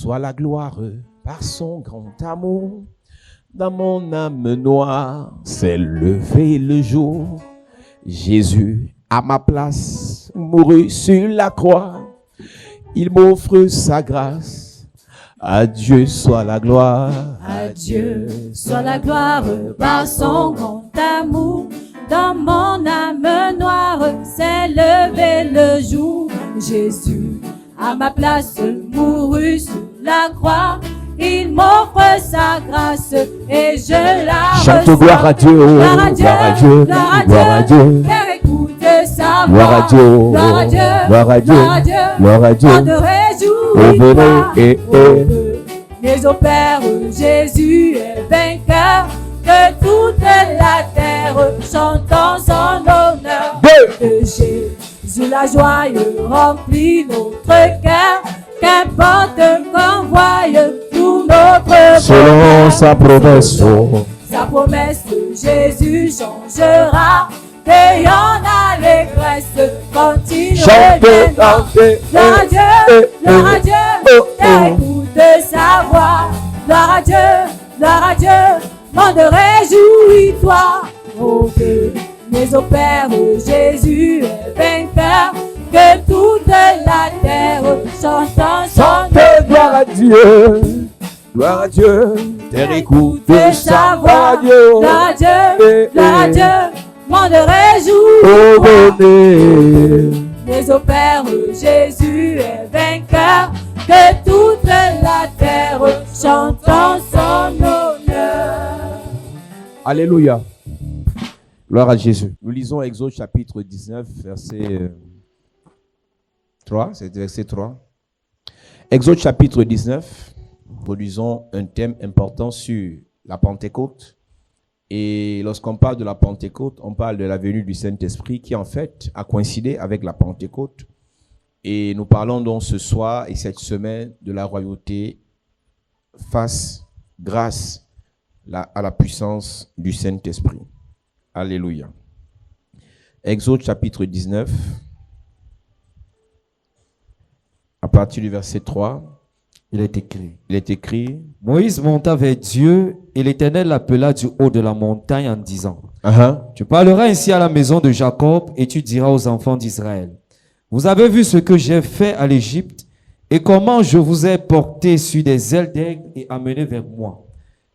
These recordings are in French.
soit la gloire par son grand amour. Dans mon âme noire s'est levé le jour. Jésus, à ma place, mourut sur la croix. Il m'offre sa grâce. À Dieu soit la gloire. À Dieu soit la gloire par son grand amour. Dans mon âme noire s'est levé le jour. Jésus, à ma place, mourut sur la croix. Il m'offre sa grâce et je la reçois. Chante gloire à Dieu, gloire à Dieu, gloire à Dieu, gloire à Dieu. Car écoute sa voix. Gloire à Dieu, gloire à Dieu, gloire à Dieu, gloire à Dieu. gloire à Dieu. On te réjouit, mais au Père, Jésus est vainqueur. Que toute la terre chante en son honneur. De Jésus la joie remplit notre cœur. Qu'importe qu'on voie tout notre selon bonheur. sa promesse. Sa promesse, Jésus changera. Et en allégresse quand il reviendra. Gloire à Dieu, gloire à Dieu. Écoute sa voix. Gloire à Dieu. Monde réjouis-toi. Oh que mais au Père, Jésus est vainqueur. Que toute la terre chante en son Chante gloire à Dieu, gloire à Dieu. Terre écoute sa voix, Dieu. Gloire à Dieu, gloire à Dieu. Monde réjouis-toi. Mais au Père, Jésus est vainqueur. Que toute la terre chante en son honneur. Alléluia. Gloire à Jésus. Nous lisons Exode chapitre 19, verset 3. C'est verset 3. Exode chapitre 19. Nous lisons un thème important sur la Pentecôte. Et lorsqu'on parle de la Pentecôte, on parle de la venue du Saint-Esprit qui en fait a coïncidé avec la Pentecôte. Et nous parlons donc ce soir et cette semaine de la royauté grâce à la puissance du Saint-Esprit. Alléluia. Exode chapitre 19, à partir du verset 3, il est écrit, Moïse monta vers Dieu et l'Éternel l'appela du haut de la montagne en disant, Tu parleras ainsi à la maison de Jacob et tu diras aux enfants d'Israël, vous avez vu ce que j'ai fait à l'Égypte et comment je vous ai porté sur des ailes d'aigle et amené vers moi.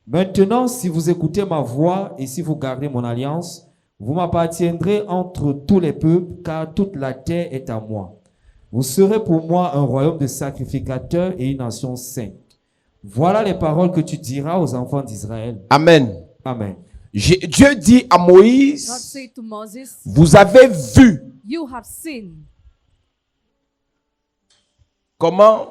Maintenant, si vous écoutez ma voix et si vous gardez mon alliance, vous m'appartiendrez entre tous les peuples, car toute la terre est à moi. Vous serez pour moi un royaume de sacrificateurs et une nation sainte. Voilà les paroles que tu diras aux enfants d'Israël. Amen. Amen. Dieu dit à God Moïse, said to Moses, vous avez vu you have seen comment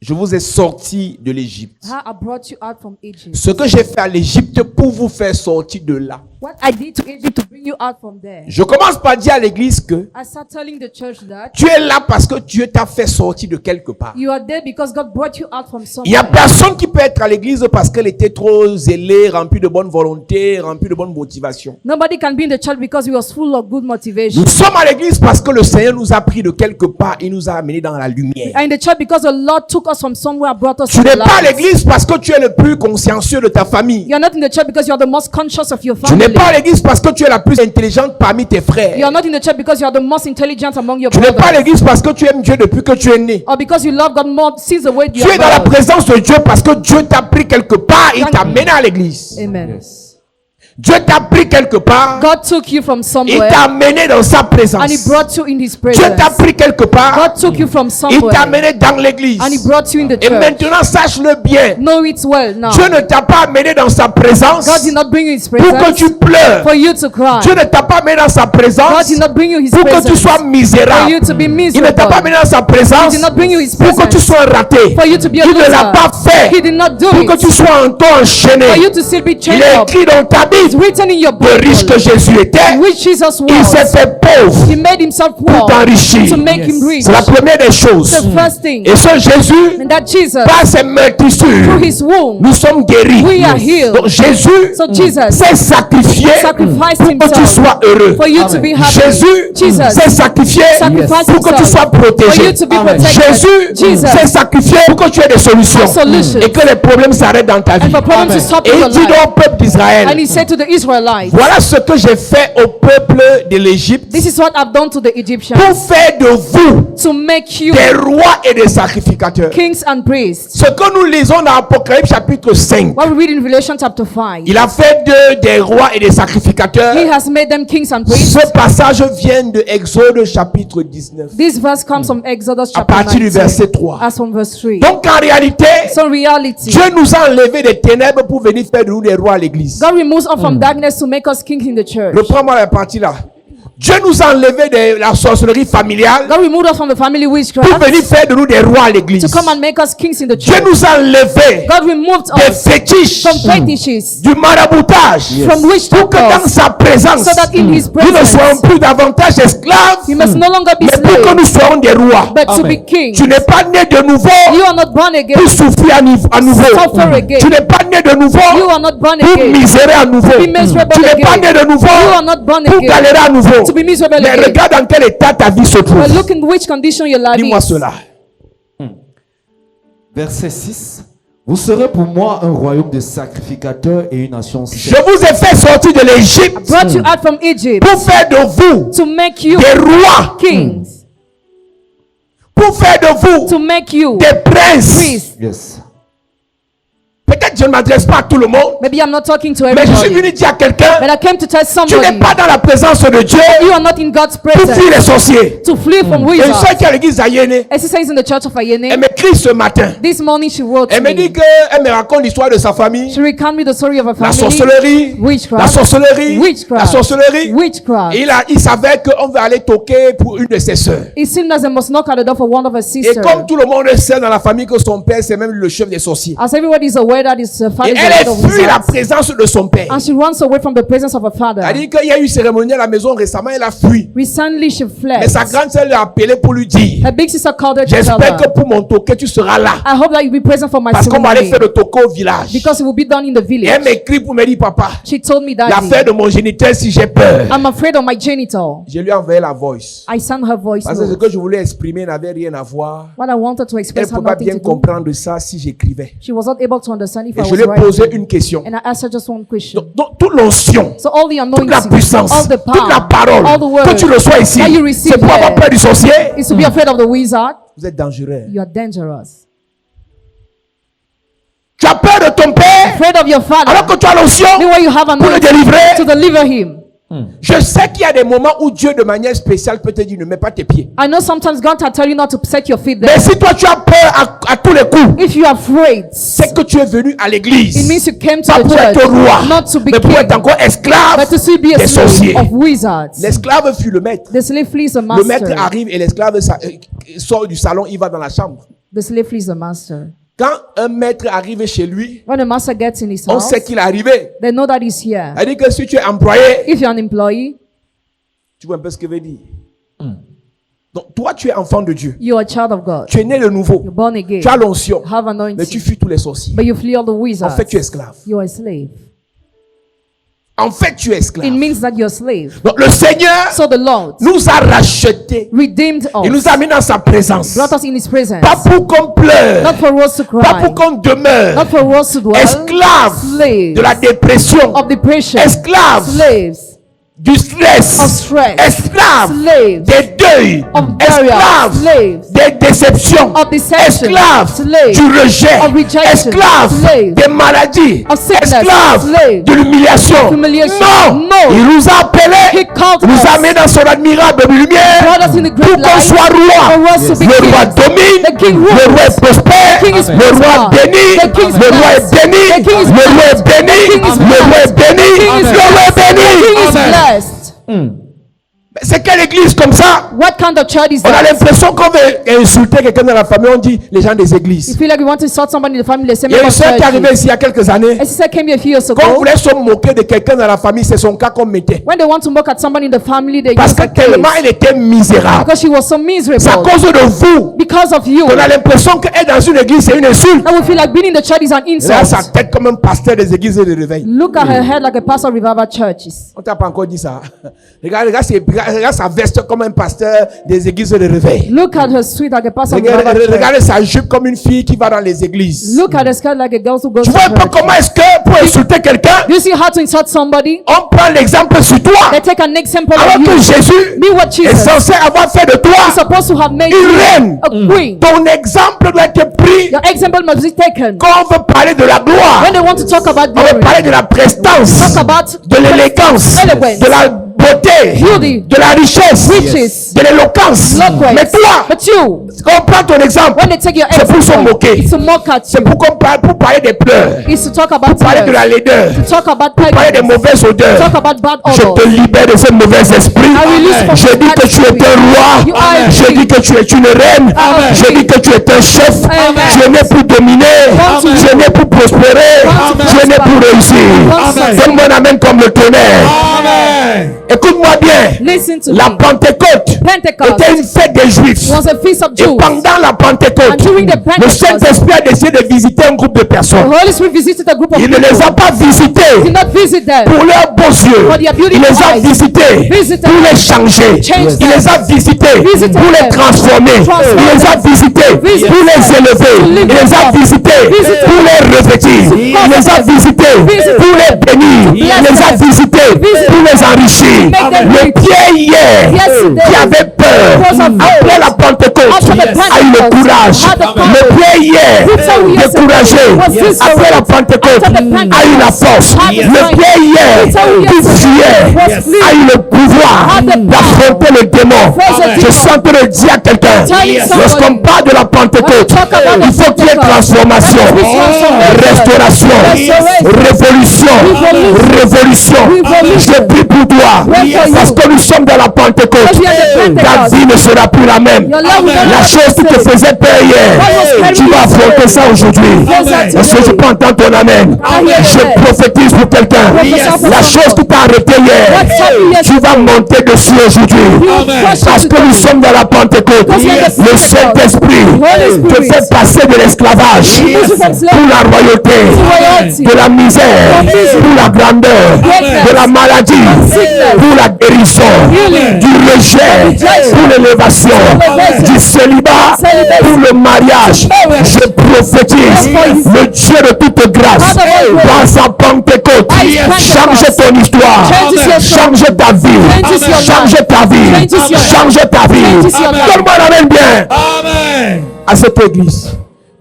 je vous ai sorti de l'Égypte. how I brought you out from Egypt. Ce que j'ai fait à l'Égypte pour vous faire sortir de là. What I did to Egypt to bring you out from there. Je commence par dire à l'église que I start telling the church that tu es là parce que Dieu t'a fait sortir de quelque part. you are there because God brought you out from Il n'y a somewhere. personne qui peut être à l'église parce qu'elle était trop zélée, remplie de bonne volonté, remplie de bonne motivation. Nobody can be in the church because he was full of good motivation. Nous sommes à l'église parce que le Seigneur nous a pris de quelque part et nous a amenés dans la lumière. And in the church because the Lord took us from somewhere and brought us Tu to the n'es pas à light. l'église parce que tu es le plus consciencieux de ta famille. You are not in the church because you are the most conscious of your Tu n'es family. pas à l'église parce que tu es la plus intelligente parmi tes You frères. are not in the church because you are the most intelligent among your Tu n'es pas à brothers. l'église parce que tu aimes Dieu depuis que tu es né. Or because you love God more since the way you Tu es dans la are born. présence de Dieu parce que Dieu t'a pris quelque part et il t'a amené à l'église. Amen. Dieu t'a pris quelque part, God took you from il somewhere t'a amené dans sa présence. and he brought you in his Dieu t'a presence. pris quelque part, God took you from il somewhere t'a amené dans l'église. and he brought you in the Et church. maintenant, sache-le bien, Know it well now. Dieu ne t'a pas amené dans sa présence God did not bring you his pour que presence tu pleures. for you to cry. Dieu ne t'a pas amené dans sa God présence did not bring you his pour que tu presence sois for misérable. you to be Il ne t'a miserable. pas amené dans sa He présence did not bring you his pour que tu presence sois raté. for you to be a Il ne l'a loser. pas fait He did not do pour que it tu sois encore enchaîné. for you to still be Il chained est up. écrit dans ta Bible It's written in your le riche que Bible. Jésus était, Which Jesus il s'est was. fait pauvre He made himself pour poor t'enrichir. to make him rich. C'est la première des choses. The first thing. Et ce Jésus, And that Jesus, par ses meurtrissures, through his womb, nous sommes guéris. we are healed. Donc Jésus So Jesus s'est sacrifié sacrificed pour que tu himself sois heureux. for you to be happy. Jésus Jesus s'est sacrifié sacrificed pour que tu sois himself for protégé. you to be Amen. protected. Jésus Jesus s'est sacrifié pour que tu aies des solutions solutions. et que les problèmes s'arrêtent dans ta vie. and for problems to Amen. stop Et in il your dit life. donc au peuple d'Israël, And he said to the Israelites, voilà ce que j'ai fait au peuple de l'Égypte this is what I've done to the Egyptians pour faire de vous to make you des rois et des sacrificateurs. kings and priests. Ce que nous lisons dans Apocalypse chapitre 5, What we read in Revelation chapter 5, il a fait d'eux des rois et des sacrificateurs. he has made them kings and priests. Ce passage vient de Exode chapitre 19, This verse comes from Exodus à chapter partir du 19, verset 3. as from verse 3. Donc en réalité, So in reality, Dieu nous a enlevé des ténèbres pour venir faire de nous des rois à l'église. God removes us from darkness to make us kings in the church. Reprends-moi la partie là. Dieu nous a enlevé de la sorcellerie familiale God removed us from the family pour witchcraft venir faire de nous des rois à l'église. to come and make us kings in the Dieu church. nous a enlevé God removed des us fétiches, from fetishes, du maraboutage, from pour que dans witchcraft, sa présence, so that in his nous ne soyons presence, plus davantage esclaves, we must no longer be mais pour que nous slaves, soyons des rois. but to Amen. be kings. Tu n'es pas né de nouveau You are not born again pour souffrir à nouveau. suffer again. Tu n'es pas né de nouveau You are not born pour again misérer à nouveau. be miserable Tu n'es pas again. né de nouveau You are not born pour again galérer à nouveau. to be miserable Mais again. regarde dans quel état ta vie se trouve. But look in which condition your life Dis-moi is. cela. Verset 6. Vous serez pour moi un royaume de sacrificateurs et une nation Je sainte. vous ai fait sortir de l'Égypte Brought you out from Egypt pour faire de vous to make you des rois, kings, pour faire de vous to make you des princes. priests. Yes. Peut-être je ne m'adresse pas à tout le monde, Maybe I'm not talking to mais je suis everybody, venu dire à quelqu'un, but I came to tell tu n'es somebody pas dans la présence de Dieu you are not in God's pour fuir presence les sorciers. to flee from Et une wizards. soeur qui est à l'église Ayene, As he says in the church of elle Ayene, m'écrit ce matin. this morning she wrote to Elle me dit me. qu'elle me raconte l'histoire de sa famille, She recount me the story of her la family, sorcellerie, witchcraft, la sorcellerie, witchcraft, la sorcellerie. witchcraft. Et il savait qu'on va aller toquer pour une de ses sœurs. It seemed as they must knock at the door for one of her Et sisters. comme tout le monde sait dans la famille que son père c'est même le chef des sorciers. As everybody is aware that his father Et is the elle head of fuit la wizards. présence de son père. And she runs away from the presence of her father. Elle dit qu'il y a eu une cérémonie à la maison récemment, elle a fui. Recently she Mais fled. sa grande sœur l'a appelé pour lui dire, Her big sister called her to tell j'espère que her, pour mon toqué tu seras là. I hope that you'll be present for my Parce qu'on va aller faire ceremony le toqué au village. because it will be done in the Et elle village. m'écrit pour me dire, papa, She told me l'affaire that de mon géniteur si j'ai peur. I'm afraid of my genital. Je lui ai envoyé la voice. I sent her voice Parce que ce note. que je voulais exprimer n'avait rien à voir. What I wanted to Elle express ne had peut pas nothing bien to do. comprendre ça si j'écrivais. She was not able to understand if I Et je was lui ai posé writing. une question. And I asked her just one question. Donc toute l'onction, So all the toute la anointing, puissance, all the toute la power, parole, all the que word tu reçois ici, that you receive c'est pour avoir here peur du sorcier. is to be afraid of the wizard. Vous êtes dangereux. You are dangerous. Tu as peur de ton père Afraid of your alors father. que tu as l'onction Meanwhile you have pour le anointing délivrer. to deliver him. Je sais qu'il y a des moments où Dieu de manière spéciale peut te dire ne mets pas tes pieds. I know sometimes God will tell you not to set your feet Mais there. si toi tu as peur à tous les coups, If you are afraid, c'est que tu es venu à it l'église. means you came to Pas the pour être church roi, not to be mais pour être king, encore esclave but to still be a des sorciers. slave of wizards. L'esclave fuit le maître. The slave flees the Le maître master. arrive et l'esclave sort du salon, il va dans la chambre. The slave flees the master. Quand un maître arrive chez lui, When the master gets in his on house, sait qu'il est arrivé. they know that he's here. Elle dit que si tu es employé, If you're an employee, tu vois un peu ce que veut dire. Donc toi tu es enfant de Dieu. you're a child of God. Tu es né de nouveau. You're born again. Tu as l'onction. Have Mais tu anointing. fuis tous les sorciers. But you flee all the En wizards. fait, tu es esclave. You're a slave. En fait, tu es esclave. It means that you're a slave. Donc le Seigneur So the Lord nous a rachetés. redeemed Il us, nous a mis dans sa présence. brought us in his presence. Pas pour qu'on pleure. Not for us to Pas pour cry, qu'on demeure. not for us to dwell, Esclave slaves de la dépression. of depression, Esclave slaves du stress. of stress, Esclave slaves des deuils. of burial, Esclave slaves des déceptions. of deception, Esclave slaves du rejet. of rejection, Esclave slaves des maladies. of sickness, Esclave slaves de l'humiliation. humiliation. Non. No. Il nous a appelés. He called Nous a us, mis dans son admirable lumière. brought us in the Pour great qu'on light, soit roi. for us to be Le roi kings. domine. The king Le rules. roi est prospère. The king is Le roi est prosper. béni. The king is Le roi est blessed. béni. The king is Le roi est béni. The king is Le roi est béni. The king is Le roi est The king béni. is blessed. C'est quelle église comme ça? What kind of church is On a that? l'impression qu'on veut insulter quelqu'un dans la famille, on dit les gens des églises. You feel like you want to insult somebody in the family, they say Il y a une members of soeur qui est arrivée church. ici il y a quelques années. A sister came here a few years Quand on ago. voulait se moquer de quelqu'un dans la famille, c'est son cas qu'on mettait. When they want to mock at somebody in the family, they Parce use que that tellement case. elle était misérable. Because she was so C'est à miserable. cause de vous Because of you. qu'on a l'impression qu'être dans une église, c'est une insulte. I would feel like being in the church is an Là, sa insult. tête comme un pasteur des églises de réveil. Look at her head like a pastor of revival churches. On t'a pas encore dit ça. Regarde sa veste comme un pasteur des églises de réveil. Look at her sweet like a pastor of revival church. Regarde sa jupe comme une fille qui va dans les églises. Look at her skirt like a girl who goes Tu to vois un peu church. comment est-ce que pour insulter quelqu'un, Do you see how to insult somebody? on prend l'exemple sur toi. They take an example Alors of que you. Jésus Be what est Jesus is censé avoir fait de toi supposed to have made une you reine. a queen. Ton exemple doit être pris Your example must be taken. quand on veut parler de la gloire. When they want to talk about On veut glory, parler de la prestance, talk about de l'élégance, eloquence, de la beauté, beauty, de la richesse, riches, de l'éloquence. eloquence. Mais toi, But you, quand on prend ton exemple, when they take your c'est pour se example, moquer. it's to mock at C'est you. pour parler des pleurs, It's to talk about parler de la tears, laideur, to talk about parler des paganism, mauvaises odeurs. talk about bad Je te odors. libère de ce mauvais esprit. I release from Je dis bad que tu es spirit. un roi. You are a Je king. dis que tu es une reine. Amen. Je dis que tu es un chef. Amen. Tu es né pour dominer. Want to Tu es né pour prospérer. Want to Tu es né pour réussir. Amen. Donne-moi un amen comme le tonnerre. Écoute-moi bien. Listen to La me. Pentecôte Pentecost était une fête des Juifs. was a feast of Et Jews. pendant la Pentecôte, And during the le Pentecost, Saint-Esprit a décidé de visiter un groupe de the personnes. Holy Spirit visited a group of Il ne people. les a pas He visités did not visit them. pour leurs beaux yeux. For their beautiful Il les a eyes. visités Visited pour les changer. Change Il les a visités Visited pour les them. transformer. Transform Il les a visités Visited pour les them. élever. To lift Il les a them up. visités Visited pour les revêtir. Il les a visités Visited pour les bénir. Il bless les a them. visités Visited pour les enrichir. Make them Le rich. Pierre hier Yesterday, qui avait peur was afraid. après la Pentecôte After the a eu le Pentecost, courage. had the power. Le Pierre hier Peter yesterday découragé was discouraged. après la Pentecôte After the Pentecost, a eu la force. had the Le strength. Pierre hier Peter qui yesterday fuyait was fleeing. a eu le pouvoir Had the power. d'affronter le démon. Face the Je demon. suis en train de dire à quelqu'un, Telling somebody. lorsqu'on parle de la Pentecôte, When we talk about the il faut qu'il y ait Pentecost, transformation, there must be transformation. restauration, Restoration. révolution, révolution. Revolution. Je prie pour toi, Pray for you. parce que nous sommes dans la Pentecôte. Because we are the Ta Pentecost. vie ne sera plus la même. Your life will La not chose qui be te the same. faisait peur hier, What was tu vas affronter ça aujourd'hui. Amen. Est-ce que je peux entendre ton amen? Amen. Je prophétise pour quelqu'un. Prophesy La for chose qui t'a arrêté hier, What's happening tu vas monter dessus aujourd'hui. Parce que nous sommes dans la Pentecôte. Because we are the Le Pentecost. Saint-Esprit Holy te Spirit. fait passer de l'esclavage Yes. pour la royauté, royalty. de la misère, pour la grandeur, Greatness. de la maladie, Sickness. pour la guérison, Healing. du rejet, pour l'élévation, du célibat, pour le mariage. Je prophétise le Dieu de toute grâce dans sa Pentecôte. Change ton histoire, change ta vie, change ta vie, change ta vie. Donne-moi l'amène bien à cette église.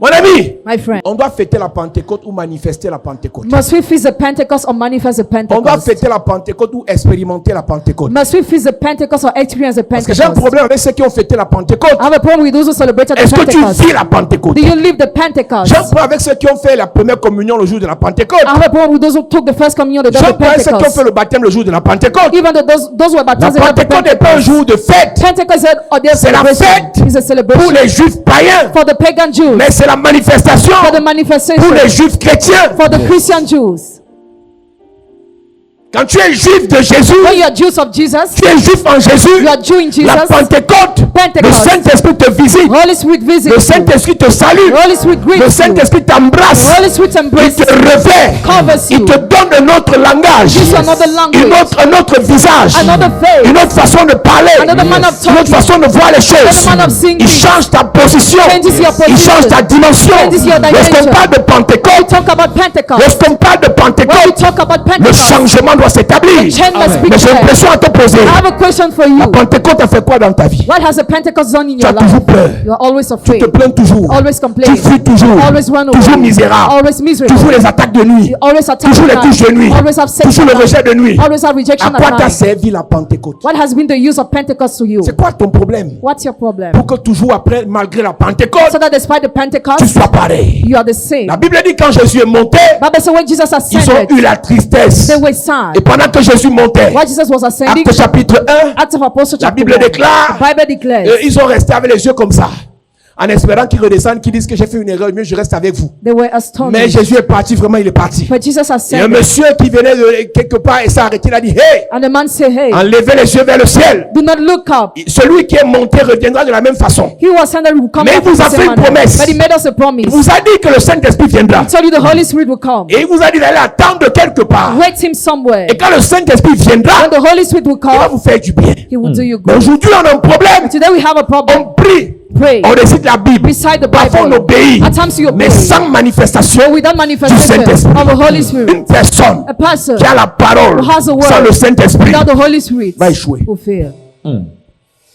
Mon ami, My friend, on doit fêter la Pentecôte ou manifester la Pentecôte. must we feast the Pentecost or manifest the On doit Pentecost? fêter la Pentecôte ou expérimenter la Pentecôte. Must we feast the Pentecost or experience the Parce que j'ai un Pentecost? problème avec ceux qui ont fêté la Pentecôte. I have a problem with those who celebrated the Est-ce que tu Pentecost. vis la Pentecôte? Do you live the Pentecost? J'ai un problème avec ceux qui ont fait la première communion le jour de la Pentecôte. I have a problem with those who took the first communion the day J'ai un of the problème avec ceux qui ont Pentecost. fait le baptême le jour de la Pentecôte. Even though those who were La baptized the day of the Pentecôte n'est pas un Pentecost. jour de fête Pentecost is a day of C'est la celebration. fête It's a pour celebration les juifs païens, for the pagan Jews, mais c'est la manifestation for the pour manifestation les juifs chrétiens. for the Christian Jews. Quand tu es juif de Jésus, When you are Jews of Jesus, tu es juif en Jésus. you are Jew in La Jesus. Pentecôte, le Pentecost. Saint-Esprit te visite. Holy Spirit visits Le you. Saint-Esprit te salue. Holy Spirit Le greets you. Saint-Esprit t'embrasse. Holy Spirit Il embraces te you. revêt. Covers Il you. te donne un autre langage. Gives you another language. Un autre visage. Another face. Une autre façon de parler. Another man of Une autre talking. façon de voir les choses. Another man of singing. Il change ta position. Changes your Il position. change ta dimension. Changes your dimension. Lorsqu'on parle de We Pentecôte, talk about Pentecost. lorsqu'on parle de When we Pentecôte, talk about le Pentecost, changement doit s'établir. change must be Mais j'ai une there. question à te poser. I have a question for you. La Pentecôte a fait quoi dans ta vie? What has the Pentecost done in Tu your as toujours life? peur. You are always Tu afraid. te plains toujours. Always Tu complaining. fuis toujours. Always run away. Toujours misérable. Always miserable. Toujours les attaques de nuit. You always attack Toujours les at touches de night. nuit. Always have sex Toujours at le night. rejet de nuit. Always have rejection À quoi at t'a night. servi la Pentecôte? What has been the use of Pentecost to you? C'est quoi ton problème? What's your problem? Pour que toujours après, malgré la Pentecôte, So that despite the tu Pentecost, sois pareil. you are the same. La Bible dit quand Jésus est monté, Bible says when Jesus ils ont ascended, eu la tristesse. they were sad. high. Et pendant que Jésus montait, While Jesus was ascending, Actes chapitre 1, Acts of Apostles la chapter Bible 1, déclare, the Bible declares, ils sont restés avec les yeux comme ça, en espérant qu'ils redescendent, qu'ils disent que j'ai fait une erreur, mieux je reste avec vous. they were Mais astonished. Jésus est parti, vraiment il est parti. But Jesus Et un ascended, monsieur qui venait de quelque part et s'est arrêté, il a dit, hey, and the man said, hey, enlevez les yeux vers le ciel. do not look up. Celui qui est monté reviendra de la même façon. He who ascended will come Mais back il in vous a the fait same une manner. promesse. But he made us a promise. Il vous a dit que le Saint-Esprit viendra. He told you the Holy Spirit will come. Et il vous a dit d'aller attendre quelque part. Wait him somewhere. Et quand le Saint-Esprit viendra, When the Holy Spirit will il va come, vous faire du bien. he will do you Mais good. aujourd'hui, on a un problème. Today we have a problem. On prie, Pray. on récite la Bible, Recite the parfois on Bible. obéit, At times you obey. mais sans manifestation Without du manifestation Saint-Esprit. of the Holy Spirit. Une personne A person qui a la parole who has a word sans le Saint-Esprit without the Holy Spirit va échouer. will fail.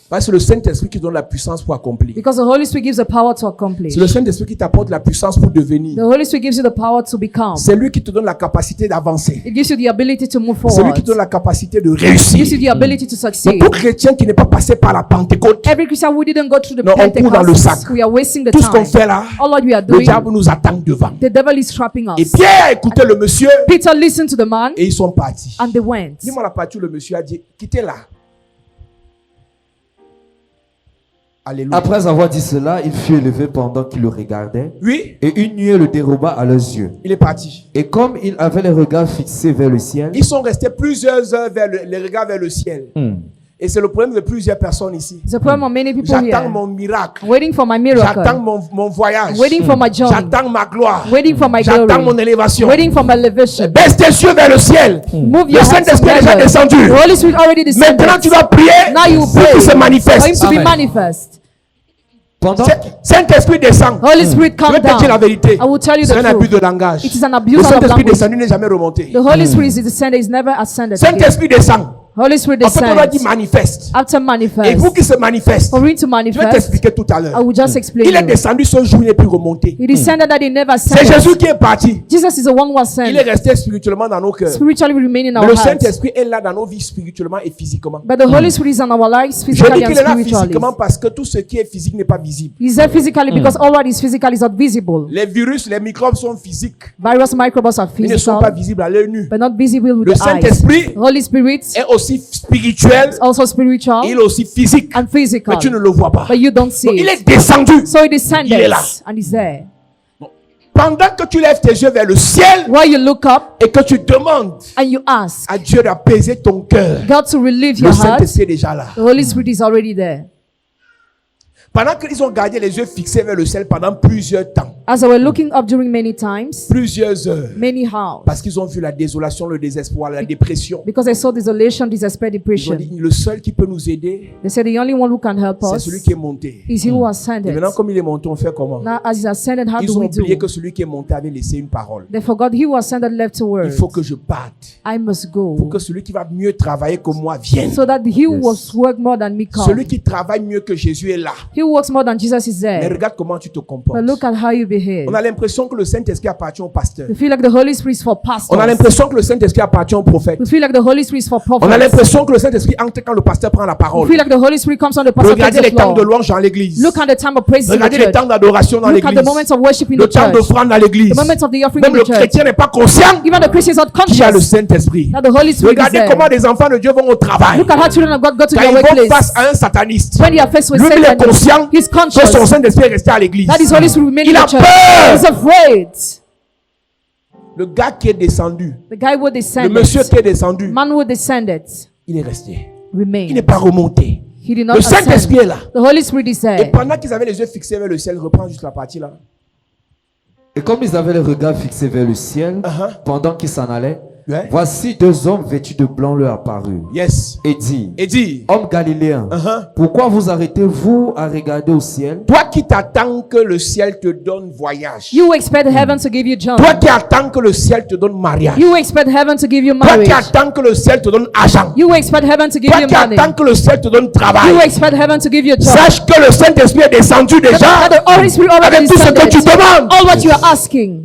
Parce que c'est le Saint-Esprit qui donne la puissance pour accomplir. Because the Holy Spirit gives the power to accomplish. C'est le Saint-Esprit qui t'apporte la puissance pour devenir. The Holy Spirit gives you the power to become. C'est lui qui te donne la capacité d'avancer. It gives you the ability to move C'est lui forward. qui te donne la capacité de It gives you réussir. the ability to Donc succeed. tout chrétien qui n'est pas passé par la Pentecôte, Every Christian who didn't go through the Non, on court dans le Pentecost, sac. we are wasting the tout ce qu'on time. fait là, All what we are le doing, diable nous attend devant. the devil is trapping Et us. Pierre a écouté le monsieur Peter listened to the man et ils sont partis. and they went. Dis-moi la partie où le monsieur a dit, quittez là. Alléluia. Après avoir dit cela, il fut élevé pendant qu'ils le regardaient, Oui, et une nuée le déroba à leurs yeux. il est parti. Et comme il avait les regards fixés vers le ciel, Ils sont restés plusieurs heures les regards vers le ciel. Et c'est le problème de plusieurs personnes ici. It's a problem of many people J'attends here. mon miracle. Waiting for my J'attends miracle. mon voyage. Waiting for my journey. J'attends ma gloire. Waiting for my J'attends mon glory. élévation. Waiting for my elevation. Baisse tes yeux vers le ciel. Move Le your hands to Saint-Esprit est déjà heaven. descendu. The Holy Spirit already descended. Maintenant, tu vas prier Now you pour pray qu'il se for him manifeste. to be Amen. manifest. pendant Saint-Esprit descend. Holy Spirit, Je come vais te dire la down. vérité. I will tell you C'est the un abus truth. de langage. It is an abuse Le of Saint-Esprit language. descendu n'est jamais remonté. The Holy Spirit is descended, is never ascended. Saint again. Esprit descend. Holy Spirit En fait, on a dit descends. manifeste. After Et manifest. vous qui se manifeste, For him to je vais manifest, t'expliquer tout à I l'heure. will just explain Il est you. descendu ce jour, il n'est plus remonté. He descended that he never C'est Jésus ascended. qui est parti. Jesus is the one who Il est ascended. resté spirituellement dans nos cœurs. Spiritually remain in Mais our le hearts. Saint-Esprit est là dans nos vies spirituellement et physiquement. But the Holy Spirit is in our lives Je physically dis and qu'il est là spiritually. physiquement parce que tout ce qui est physique n'est pas visible. He's there physically because all what is physical is not visible. Les virus, les microbes sont physiques. Virus microbes are Ils ne sont physical, pas visibles à l'œil nu. but not visible with Le the eyes. Saint-Esprit Holy Spirit est aussi spirituel, is also spiritual il est aussi physique, and physical, mais tu ne le vois pas. but you don't see Donc, il it. est descendu. So he descended Il est là. and is there. Pendant que tu lèves tes yeux vers le ciel While you look up et que tu demandes and you ask à Dieu d'apaiser ton cœur, God to relieve le your heart, Saint-Esprit est déjà là. the Holy Spirit is already there. Pendant qu'ils ont gardé les yeux fixés vers le ciel pendant plusieurs temps, As I were looking up during many times, plusieurs heures, many hours, parce qu'ils ont vu la désolation, le désespoir, la dépression. because I saw desolation, despair, Ils ont depression. dit, le seul qui peut nous aider, They said the only one who can help c'est us celui qui est monté. is he who Et ascended. maintenant, comme il est monté, on fait comment? Now, as he ascended, how Ils do ont we do? oublié que celui qui est monté avait laissé une parole. They forgot he who ascended left a Il word. faut que je parte I must pour go, que celui qui va mieux travailler que moi vienne. so that he who was work more than me come. Celui qui travaille mieux que Jésus est là. He who works more than Jesus is Mais there. regarde comment tu te But comportes. look at how you behave. On a l'impression que le Saint-Esprit appartient au pasteur. We feel like the Holy Spirit is for On a pastors. l'impression que le Saint-Esprit appartient au prophète. We feel like the Holy Spirit is for On a prophets. l'impression que le Saint-Esprit entre quand le pasteur prend la We parole. feel like the Holy Spirit comes on the pastor takes Regardez les the temps de floor. louange dans l'église. Look at the time of praise in the Regardez les church. temps d'adoration dans Look at l'église. the moments of worship in Le the temps church. d'offrande dans l'église. The moments of the offering Même in le the church. chrétien n'est pas conscient Even the Christians are qu'il y a le conscious Saint-Esprit. that the Holy Spirit is Regardez there. comment des enfants de Dieu vont au travail. Look at how children of God go to Quand their ils vont face workplace. à un sataniste, When they are faced with lui-même est Satan, conscient he's que son conscious Saint-Esprit est resté à l'église. that his Holy Spirit remains in Il a the church. peur. He's afraid. Le gars qui est descendu, The guy who le descended, monsieur qui est descendu, man who descended, il est resté. Il remained. n'est pas remonté. He did not Le Saint-Esprit ascend. est là. The Holy Spirit is Et there. pendant qu'ils avaient les yeux fixés vers le ciel, reprends juste la partie là. Et comme ils avaient les regards fixés vers le ciel, Uh-huh. pendant qu'ils s'en allaient, Ouais. voici deux hommes vêtus de blanc leur apparurent Yes. et dit, Et dis, hommes galiléens, Uh-huh. pourquoi vous arrêtez-vous à regarder au ciel? toi qui t'attends que le ciel te donne voyage. You expect heaven to give you job. Toi qui attends que le ciel te donne mariage. You expect heaven to give you Toi marriage. qui attends que le ciel te donne argent. You expect heaven to give Toi you qui money. attends que le ciel te donne You travail. expect heaven to give you job. Sache que le Saint-Esprit est descendu déjà That the Holy Spirit already avec tout ce que descended. tu demandes. All what you are asking.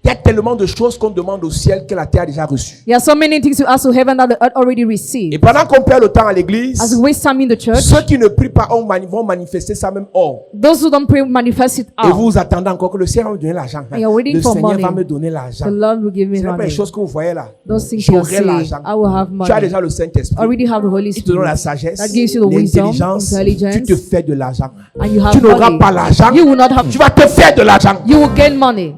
Il y a tellement de choses qu'on demande au ciel que la terre a déjà reçues. There are so many things you ask to heaven that the earth already received. Et pendant qu'on perd le temps à l'église, As we waste time in the church, ceux qui ne prient pas vont manifester ça même hors. those who don't pray manifest it Et out. vous attendez encore que le Seigneur va me donner l'argent. And you're waiting Le for Seigneur money. va me donner l'argent. The Lord will give me Ce n'est pas les money. choses que vous voyez là. Those things you're J'aurai saying, l'argent. I will have Tu as money. déjà le Saint-Esprit. Already have the Holy Il te donne la Spirit. sagesse, That gives you the wisdom, l'intelligence. intelligence. Tu te fais de l'argent. And you have Tu n'auras money. pas l'argent. You will not have. Tu vas te faire de l'argent. You will gain money.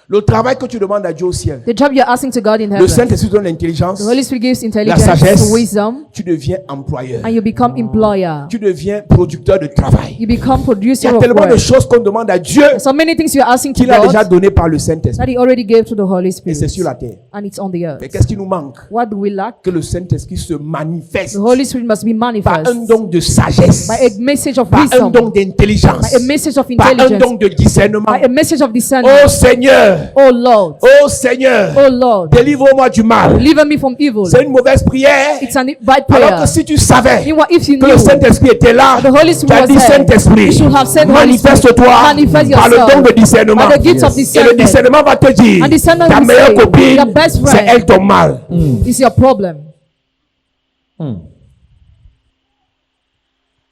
Le travail que tu demandes à Dieu au ciel. The job you're asking to God in Le heaven. Saint-Esprit donne l'intelligence. The Holy Spirit gives La intelligence, sagesse. wisdom, Tu deviens employeur. and you become employer. Tu deviens producteur de travail. You become Il y producer a of tellement de work. choses qu'on demande à Dieu So many things you're asking to qu'il a déjà God donné par le Saint-Esprit. that He already gave to the Holy Et Spirit. c'est sur la terre. And it's on the earth. Mais qu'est-ce qui nous manque? What do we lack? Que le Saint-Esprit se manifeste The Holy Spirit must be par manifest un don de sagesse, by a message of par un wisdom, don d'intelligence, by a message of par un don intelligence, de discernement. by a message of Oh discernment. Seigneur, Oh Lord, oh Seigneur, oh Lord, délivre-moi du mal. deliver me from evil. C'est une mauvaise prière. It's a bad Alors prayer. que si tu savais Meanwhile, if you que le knew Saint-Esprit était là, the Holy tu Spirit as was dit there, Saint-Esprit, you should have said, Holy Spirit, manifeste-toi manifest par le yourself don de discernement. by the gift of Et le discernment. discernement va te dire, And discernment ta will meilleure say, copine, your best c'est friend elle ton mal. is your problem.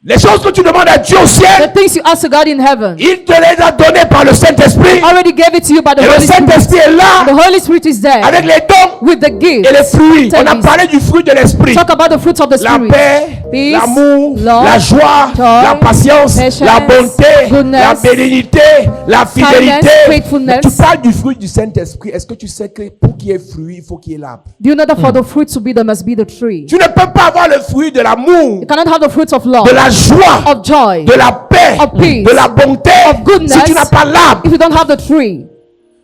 Les choses que tu demandes à Dieu au The ciel, things you ask to God in heaven, il te les a données par le Saint-Esprit. already gave it to you by the Et le Holy Spirit. Saint-Esprit est The là Holy Spirit is there avec les dons with the et les gifts. fruits. On a Tell parlé du fruit de l'Esprit. Talk about the fruits of the La Spirit. paix, Peace, l'amour, love, la joie, joy, la patience, patience, la bonté, goodness, la bénignité, la fidélité. faithfulness. Tu parles du fruit du Saint-Esprit. Est-ce que tu sais que pour qu'il y ait fruit, il faut qu'il y ait l'arbre? Do you know that for the fruit to be, there must be the tree? Tu ne peux pas avoir le fruit de l'amour, You cannot have the fruits of love, de la joie, of joy, de la paix, of peace, de la bonté, of goodness, si tu n'as pas l'arbre. if you don't have the tree.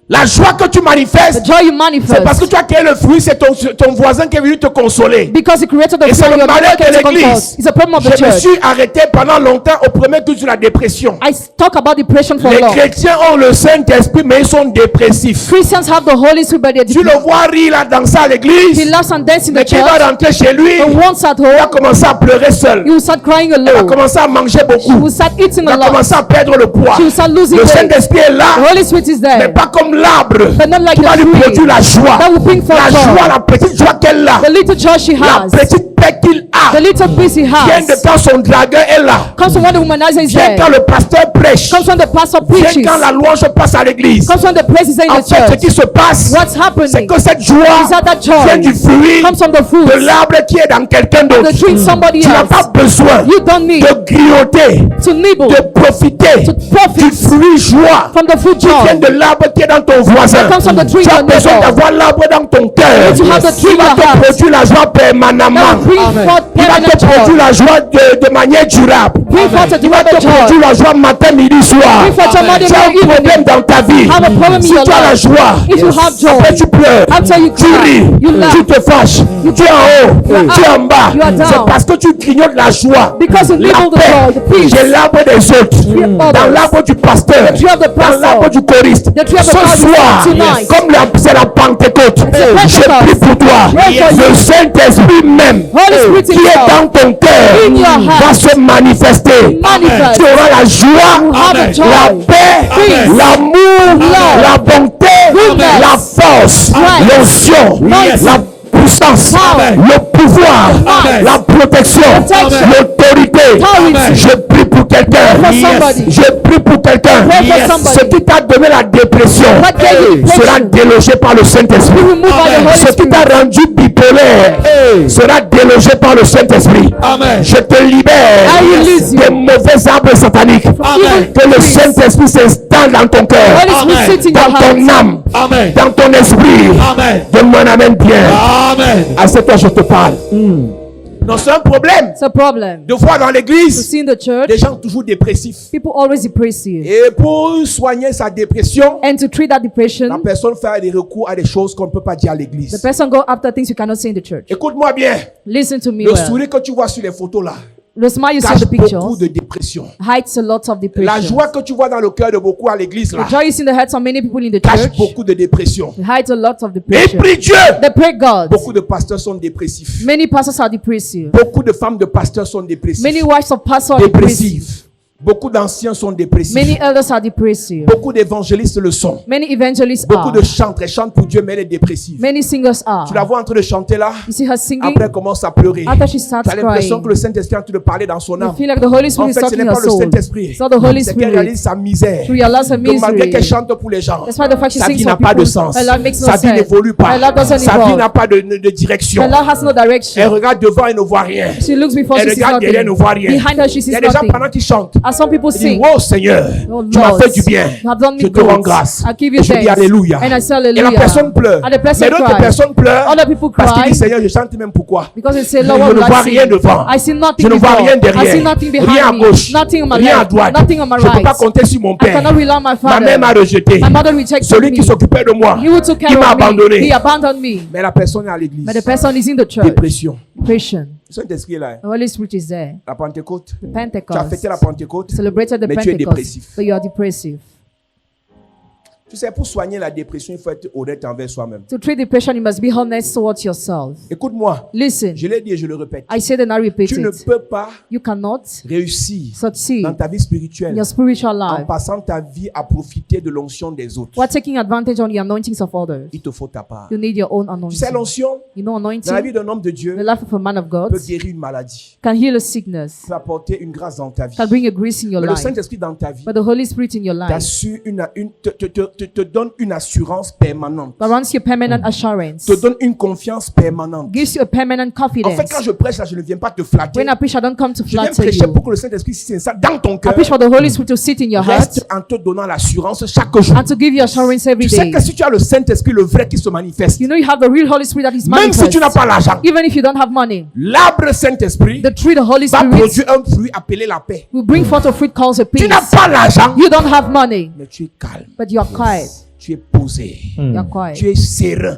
La joie que tu The manifestes, joy you c'est parce que manifest tu as créé le fruit, c'est ton voisin qui est venu te consoler. because you created the Et fruit c'est and le your malheur neighbor came de to comfort. l'église. It's a problem of the Je me church. suis arrêté pendant longtemps au premier culte sur la dépression. I talk about depression for Les long. chrétiens ont le Saint-Esprit, mais ils sont dépressifs. Christians have the Holy Spirit, but they're Tu le vois rire là, danser à He l'église, laughs and dances in mais the quand il church. va rentrer chez lui, And once at il va home, commencer à pleurer seul. he will start crying Il va alone. commencer à manger He beaucoup. will start eating Il a va lot. commencer à perdre le poids. He will start losing Le weight. Saint-Esprit est The là, Holy Spirit is mais there, pas comme l'arbre but not like qui va the lui tree produire la joie. that will bring forth La joie, joy. la petite joie qu'elle a, The little joy she la has, petite paix qu'il a, the little peace he vient de has, quand son dragueur est là. comes from when the womanizer is Vient there, quand le pasteur prêche. comes when the pastor preaches, Vient quand la louange passe à l'église. comes when the praise is in En the fait, ce qui church. se passe, What's c'est happening que cette joie is that that joy vient du fruit comes from the de fruit, l'arbre qui est dans quelqu'un the d'autre. tree in somebody Tu n'as else. pas besoin You don't need de grignoter, to nibble de profiter to du profit fruit joie from the fruit qui vient joy. de l'arbre qui est dans ton voisin. That comes from the tree Tu in as your besoin neighbor. d'avoir l'arbre dans ton cœur. You need to have the tree Il in va your te heart. produire la joie permanemment. That will bring forth Il va te permanent produire joy. la joie de manière durable. Bring forth a Il va te durable joy. produire la joie matin, midi, soir. Bring forth your morning, Tu as un evening. problème dans ta vie. Have a problem in Si your tu as la life. joie, If you have joy, après tu pleures, after you tu cry, ris, you laugh. tu te fâches, tu es en haut, are tu es en up, bas. you are down. C'est parce que tu grignotes la joie, Because you la nibble the paix. joy, the peace. J'ai l'arbre des autres, others. dans l'arbre du pasteur, tree of the dans pastor. l'arbre du choriste. The tree of the Ce pastor soir, tonight. comme c'est la Pentecôte, Pentecost. je prie pour toi. Pray for Le you. Saint-Esprit même Holy Spirit qui est himself dans ton cœur in your heart va se manifester. manifest. Tu auras la joie, You have a joy, la paix, peace, l'amour, love, la bonté, goodness, la force, strength, l'onction, might, la puissance, power, le pouvoir, might, la protection, protection, l'autorité. authority. Je prie pour quelqu'un. Pray for somebody. Je prie pour quelqu'un. Pray for somebody. Ce qui t'a donné la dépression What gave you depression sera délogé par le Saint-Esprit. be removed by the Holy Ce qui Spirit. t'a rendu bipolaire sera délogé par le Saint-Esprit. Je te libère I release you des mauvais arbres sataniques. evil Que le trees. Saint-Esprit s'installe dans ton cœur, Holy Spirit sit in dans your ton heart. âme, dans ton esprit. Donne-moi un amen bien. À cette heure, je te parle. Non, c'est un problème. It's a problem. De voir dans To l'église see in the church, des gens toujours dépressifs. people always depressive. Et pour soigner sa dépression, And to treat that la depression, personne fait des recours à des choses qu'on ne peut pas dire à the l'église. person go after things you cannot say in the church. Écoute-moi bien. Listen to me Le well. sourire que tu vois sur les photos là The smile you see in cache the pictures beaucoup de dépression. hides a lot of La depression. joie que tu vois dans le cœur de beaucoup à l'église là The joy you see in the hearts of many people in the cache church beaucoup de dépression. hides a lot of Et depression. prie Dieu. They pray God. Beaucoup de pasteurs sont dépressifs. Many pastors are depressive. Beaucoup de femmes de pasteurs sont dépressives. Many wives of pastors are depressive. Dépressives. Beaucoup d'anciens sont dépressifs. Many elders are depressive. Beaucoup d'évangélistes le sont. Many evangelists Beaucoup are. de chantres, elles chantent pour Dieu, mais elle est dépressive. Many singers are. Tu la vois en train de chanter là, You see her singing. après elle commence à pleurer. After she starts Tu as l'impression crying, que le Saint-Esprit est en train de parler dans son you âme. feel like the Holy En Spirit is fait, ce talking n'est in pas her le soul. Saint-Esprit. It's not the Holy C'est qu'elle Spirit. réalise sa misère. To realize her Que malgré misery. qu'elle chante pour les gens, That's why the fact she sa sings vie for n'a pas de people, sens. her life makes no Sa vie sense. n'évolue pas. Her life doesn't Sa vie evolve. n'a pas de direction. Her life has no Elle direction. regarde devant et ne voit rien. She looks before, Elle she sees regarde derrière et ne nothing. voit rien. Behind her, she Il y sees a des gens nothing. pendant qu'ils chantent. As some people Ils disent, sing, wow Seigneur, Oh tu m'as Lord, fait du bien. you have done me Je te good. rends grâce. I give you Et je dis thanks. alléluia. And I say Et la hallelujah. personne pleure. And the person Mais d'autres cry. personnes pleurent Other people parce qu'ils cry. disent Seigneur, je chante même pourquoi. Because they say, Je Lord, what ne will vois I rien see? devant. I see nothing Je ne vois before. rien I see derrière. nothing Rien behind à me. gauche. Nothing on my Rien à left. droite. Nothing on my Je ne peux right. pas compter sur mon I père. cannot rely on my Ma father. mère m'a rejeté. My mother rejected Celui qui me. s'occupait de moi, He who took il care m'a of me. He abandonné. abandoned me. Mais la personne est à l'église. But the person is in the church. Dépression. Depression. Le Saint-Esprit est là. The Holy Spirit is there. La Pentecôte. The Tu as Pentecost. fêté la Pentecôte. Celebrated the Mais tu es Pentecost. dépressif. But you are depressive. Tu sais, pour soigner la dépression, il faut être honnête envers soi-même. To treat depression, you must be honest towards yourself. Écoute-moi. Listen, Je l'ai dit et je le répète. I said and I repeat Tu ne it. peux pas You cannot réussir succeed dans ta vie in spirituelle your spiritual en life passant ta vie à profiter de l'onction des autres. while taking advantage on the anointings of others. Il te faut ta part. You need your own Tu sais, anointing. l'onction, You know, dans la vie anointing, d'un homme de Dieu, the life of a man of God peut guérir une maladie, can heal a sickness, peut apporter une grâce dans ta vie. can bring a grace in your Mais le life. Saint-Esprit dans ta vie But the Holy Spirit in your life t'assure te donne une assurance permanente, grants you permanent assurance, te donne une confiance permanente. gives you a permanent En fait, confidence. quand je prêche là, je ne viens pas te flatter. When I preach, I don't come to Je viens flatter prêcher you. pour que le Saint-Esprit s'installe dans ton I cœur, preach for the Holy Spirit to sit in your heart reste en te donnant l'assurance chaque jour. and to give you assurance every Tu sais day. que si tu as le Saint-Esprit, le vrai qui se manifeste, You know you have the real Holy Spirit that is même si tu n'as manifest. pas l'argent, Even if you don't have money, l'arbre Saint-Esprit the tree, the Holy va Spirit, produire un fruit appelé la paix. will bring forth a fruit called a Tu peace. n'as pas l'argent, You don't have money, mais tu es calme, but you are quiet. tu es posé, You are quiet. tu es serein.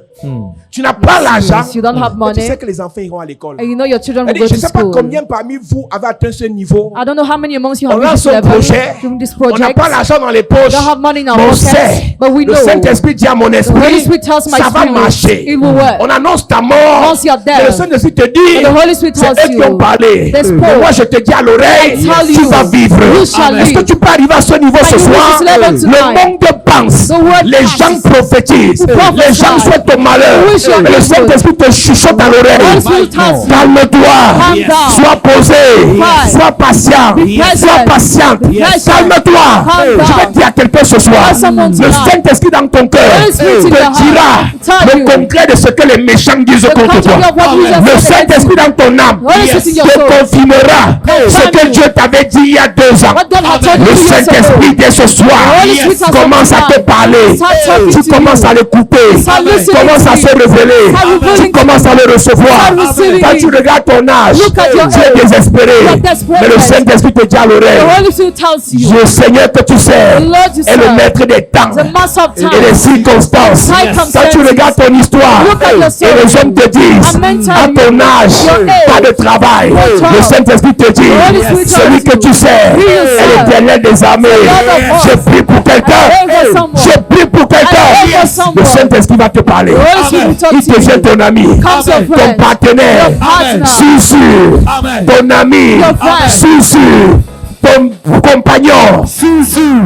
Tu n'as pas l'argent, You don't have mais tu money, sais que les enfants iront à l'école. and you know your children will Elle dit, go je to ne sais pas school. combien parmi vous avez atteint ce niveau. I don't know how many amongst you On have lance reached un this level projet, during this on n'a project. pas l'argent dans les poches, Don't have money in our mais on pockets, sait, but we le know Saint-Esprit dit à mon the Holy esprit, Spirit tells my ça va spirit marcher. it will work. On annonce ta mort, Once you're mais le dead, Saint-Esprit te dit, but the Holy Spirit c'est tells eux qui ont you, parlé. they spoke. Mais moi je te dis à l'oreille, I tell tu you, vas vivre. you shall Est-ce que live. tu peux arriver à ce niveau ce you soir? reach this level Le tonight? monde pense, The word les comes. gens prophétisent, Prophesy. les gens souhaitent ton malheur. Wish your Et le evil. Saint-Esprit te chuchote à The Holy l'oreille. Spirit tells you, Calme-toi, Calm down. sois posé, Quiet. sois patient, patient. sois patiente. patient. Calme-toi. Calm Je vais down. dire à quelqu'un ce soir, Tell someone le tonight. Saint-Esprit dans ton cœur Holy Spirit in te your heart. dira Tell le you. concret de ce que les méchants disent The contre contrary toi. of what Jesus Le said Saint-Esprit dans ton âme Holy Spirit in your te soul. confirmera ce que you. Dieu t'avait dit il y a 2 ans. What God had told you Le 2 years Saint-Esprit ago. dès ce soir The Holy Spirit has commence à te spoken parler. Start talking Tu to commences you. à l'écouter. Start Tu listening commences to à me. se révéler. Start revealing Tu commences à le recevoir. Start receiving Quand tu it. regardes ton âge, Look at your tu es age. désespéré. You are desperate. Mais le Saint-Esprit te dit à The l'oreille, Holy Spirit tells you, le Seigneur que tu sais the Lord you est le serve, maître des temps the master of et des time. circonstances. Circumstances. Quand tu regardes ton histoire Look at your et story. les hommes te disent, And men tell à ton you, âge, your age, pas de travail, no job. le Saint-Esprit te dit, The Holy Spirit celui tells que you, tu sais he you est serve, l'Éternel des armées. Lord of hosts. Je prie pour quelqu'un. I pray for someone. Je prie pour I pray for quelqu'un. someone. Le Saint-Esprit va te parler. The Holy Spirit will talk Il to devient you. ton ami, Comes your ton friend, partenaire, your partner, si sûr, ton ami, Your friend. si sûr, ton compagnon,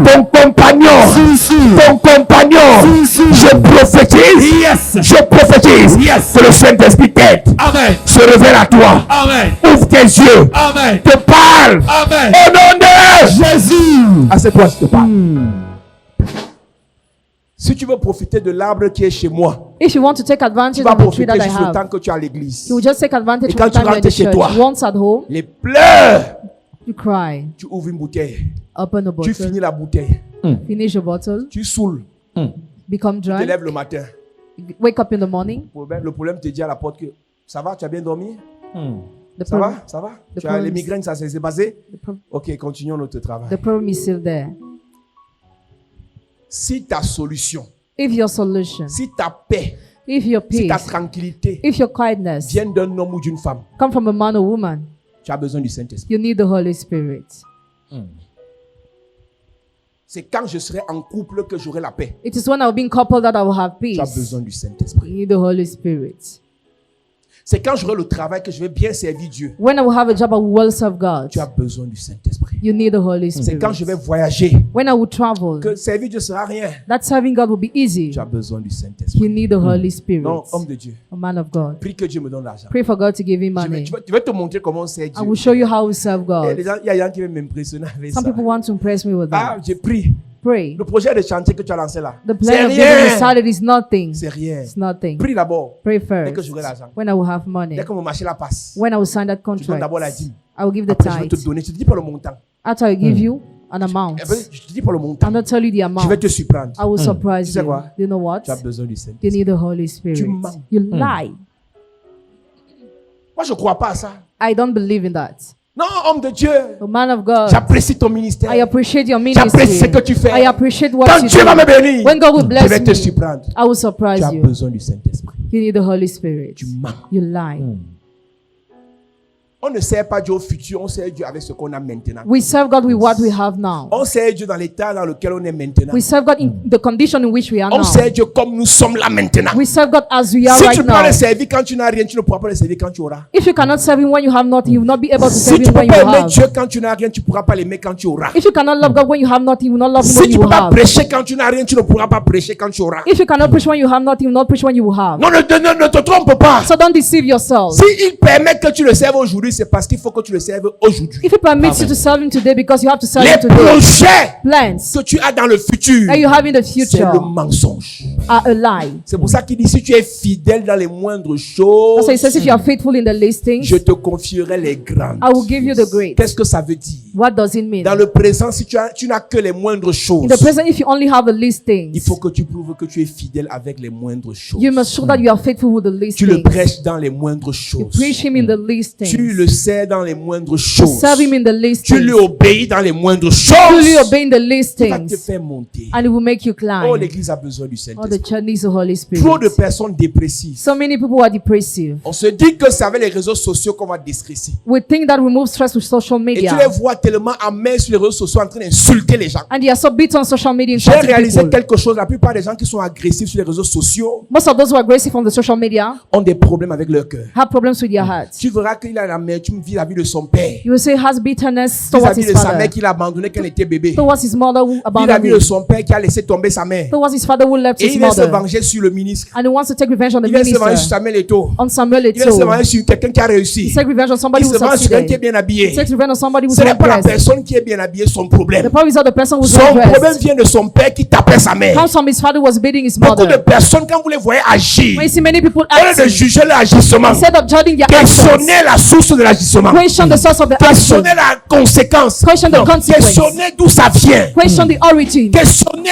ton compagnon, ton compagnon. Je prophétise que le Saint-Esprit t'aide, se révèle à toi, ouvre tes yeux, te parle, au nom de Jésus. Assieds-toi, je te parle. Si tu veux profiter de l'arbre qui est chez moi, If you want to take advantage tu vas of the tree profiter that I juste le temps have, que tu es à l'église. you will just take advantage Et of quand the tu time you're in rentres the chez church. toi, Once at home, Les pleurs, you cry. tu ouvres une bouteille, Open a tu bottle, finis la bouteille, finish your bottle, tu saoules, become tu te drunk, lèves le matin. wake up in the morning. Le problème te dit à la porte que ça va, tu as bien dormi? The Ça problem, va? Ça va? The Tu as les problem is- migraines, ça s'est passé? the pro- Ok, continuons notre travail. the problem is still there. Si ta solution, If your solution, si ta paix, if your si ta peace, tranquillité if your quietness viennent d'un homme ou d'une femme, come from a man or woman, tu as besoin du Saint-Esprit. you need the Holy Spirit. C'est quand je serai en couple que j'aurai la paix. It is when I will be in couple that I will have Tu as peace. besoin du Saint-Esprit. You need the Holy Spirit. C'est quand j'aurai le travail que je vais bien servir Dieu. When I will have a job, I will well serve God. Tu as besoin du Saint-Esprit. You need the Holy C'est quand je Spirit. vais voyager When I will travel, que servir Dieu sera rien. that serving God will be easy. Tu as besoin du Saint-Esprit. You need the Holy Spirit. Non, homme de Dieu. A man of God. Prie que Dieu me donne l'argent. Pray for God to give him money. Je vais te montrer comment on sert I Dieu. will show you how we serve Il God. y a des gens qui veulent m'impressionner avec Some ça. people want to impress me with Ah, that. j'ai pris. Pray. Le projet de chantier que tu as lancé là. The C'est plan of business rien. started is nothing. C'est rien. It's nothing. Prie d'abord. Pray Dès que first. j'aurai l'argent. When I will have money. Dès que mon marché là passe. When I will sign that Tu donnes contract, d'abord la dîme. I will give the Après, je vais te tithe. donner. Je te dis pas le montant. After I give you an amount, Je te dis pas le montant. I'll not tell you the Je vais amount. te surprendre. I will Tu surprise sais you. quoi? You know what? Tu as besoin du You Saint-Esprit. need the Holy Spirit. mens. You lie. Moi, je crois pas à ça. I don't believe in that. Non, homme de Dieu. A man of God, J'apprécie ton ministère. I appreciate your J'apprécie ministry. ce que tu fais. I appreciate what Quand you Dieu va me do. bénir, When God will je bless vais te me, surprendre. I will Tu surprise as you. besoin du Saint-Esprit. You need the Holy Spirit. Tu mens. You lie. On ne sert pas Dieu au futur, on sert Dieu avec ce qu'on a maintenant. We serve God with what we have now. On sert Dieu dans l'état dans lequel on est maintenant. We serve God in the condition in which we are On now. sert Dieu comme nous sommes là maintenant. We serve God as we are Si tu right peux pas now. le servir quand tu n'as rien, tu ne pourras pas le servir quand tu auras. If you cannot serve Him when you have nothing, you will not be able to Si serve tu Him ne when peux you pas aimer have. Dieu quand tu n'as rien, tu ne pourras pas l'aimer quand tu auras. If you cannot love God when you have nothing, you will not love Him Si when tu you ne peux pas have. prêcher quand tu n'as rien, tu ne pourras pas prêcher quand tu auras. If you cannot preach when you have nothing, you will not preach when you will have. Non, ne te trompe pas. So don't deceive yourself. Si il permet que tu le serves aujourd'hui, c'est parce qu'il faut que tu le serves aujourd'hui. If He permits you to serve Him today, because you have to serve Les Him today. projets Plans que tu as dans le futur, that you have in the c'est le future mensonge. are a lie. C'est pour ça qu'il dit, si tu es fidèle dans les moindres choses, So He says, if you are faithful in the least things, je te confierai les grandes. I will give you the great. Qu'est-ce que ça veut dire? What does it mean? Dans le présent, si tu n'as que les moindres choses, In the present, if you only have the least il things, faut que tu prouves que tu es fidèle avec les moindres choses. you must show that you are faithful with the least Tu le things. prêches dans les moindres You choses. preach Him in the least Tu things. le sers dans les moindres You choses. serve Him in the least Tu lui things. obéis dans les moindres You choses. really obey in the least Il va te things, faire monter. and it will make you Oh, climb. l'église a besoin du Oh, the Saint-Esprit. church needs the Holy Trop de Spirit. personnes dépressives. So many people are depressive. On se dit que c'est avec les réseaux sociaux qu'on va déstresser. We think that removes stress with social Et tu media, les vois tellement amers sur les réseaux sociaux en train d'insulter les gens. and they are so bitter on social media. J'ai insulting réalisé people. quelque chose. La plupart des gens qui sont agressifs sur les réseaux sociaux Most of those who are aggressive on the social media ont des problèmes avec leur cœur. have problems with their hearts. Tu verras qu'il a l'amertume vis-à-vis de son père, You will say he has bitterness towards vis-à-vis his de sa father, mère qu'il a abandonné quand elle était bébé, towards his mother who abandoned vis-à-vis de him, son père qui a laissé tomber sa mère. towards his father who left Et his il vient se mother, venger sur le ministre. and he wants to take revenge on the Il vient se venger sur minister, Samuel Eto'o. on Samuel Il vient se Eto'o. venger sur quelqu'un qui a He réussi. takes revenge on somebody Il who se venge sur quelqu'un qui est succeeded. bien habillé. He takes revenge on somebody who's Ce n'est well pas la dressed. personne qui est bien habillée son problème. The problem is not the person who's Son well problème dressed. vient de son père qui tapait sa mère. Comes from his father who was beating his Beaucoup de mother. personnes, quand vous les voyez agir, When you see many people au lieu de acting, juger leur agissement, instead of judging their actions, questionnez la source de l'agissement, question the source of the action, questionnez la conséquence, question the consequence, questionnez d'où ça vient, question the origin, questionnez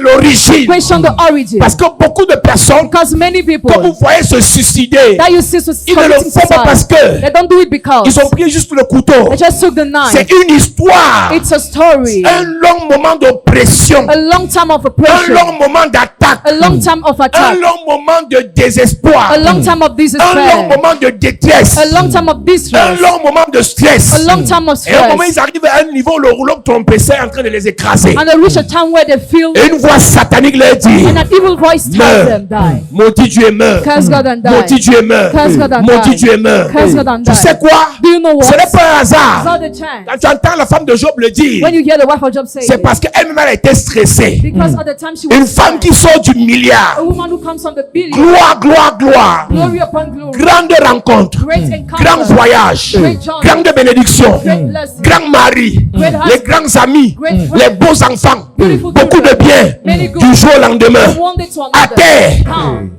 l'origine. question the origin. Parce que beaucoup de personnes, Because many people quand vous voyez se suicider, that you see ils ne le committing font pas parce suicide, they que don't do it because ils ont pris juste le couteau. they just took the knife. C'est une histoire, It's a story, un long moment d'oppression, a long time of un oppression, long moment d'attaque, a long time of un attack, long moment de désespoir, a long time of un long despair, moment de détresse, a long time of un distress, long moment de stress. a long time of Et au moment où stress, ils arrivent à un niveau où le rouleau de trompette est en train de les écraser, and they reach a time where they feel, et une voix satanique leur dit, and an evil voice tells them, meurs, die. maudit Dieu meurt, Curse God and maudit die. Dieu meurt, Curse God and maudit die. Dieu meurt. Curse God and Tu die. sais quoi? Do you know Ce n'est what? pas un It's hasard. not the chance. Quand tu entends la femme de Job le dire, When you hear the wife of Job say c'est it, parce qu'elle-même elle a été stressée. because at the time she Une was femme qui sad, sort du milliard. a woman who comes from the billion, Gloire, gloire, gloire. glory upon glory, Grande rencontre. great encounter, Grand voyage. Great journey. Grande bénédiction. great blessing, Grand mari. Great husband. Les grands amis. Great friend. Les beaux enfants. Beautiful Beaucoup de children. biens. Many good. Du jour au lendemain. from one day to À another. terre. Come.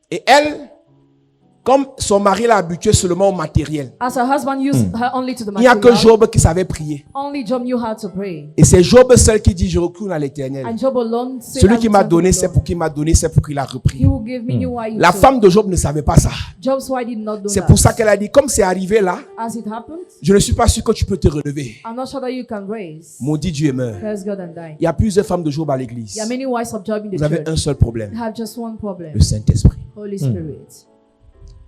Et elle, comme son mari l'a habituée seulement au matériel, As her husband used her only to the il n'y a que material, Job qui savait prier. only Job knew how to pray. Et c'est Job seul qui dit, je recours à l'éternel. And Job alone said, Celui I qui will m'a turn to donné, the c'est Lord. pour qui m'a donné, c'est pour qu'il a repris. He will give me new why you La took. femme de Job ne savait pas ça. Job's wife did not do C'est that. pour ça qu'elle a dit, comme c'est arrivé là, As it happened, je ne suis pas sûr que tu peux te relever. I'm not sure that you can raise. Maudit Dieu meurt. Curse God and die. Il y a plusieurs femmes de Job à l'église. There are many wives of Job in the Vous avez church. un seul problème, They have just one problem, le Saint-Esprit. Holy Spirit.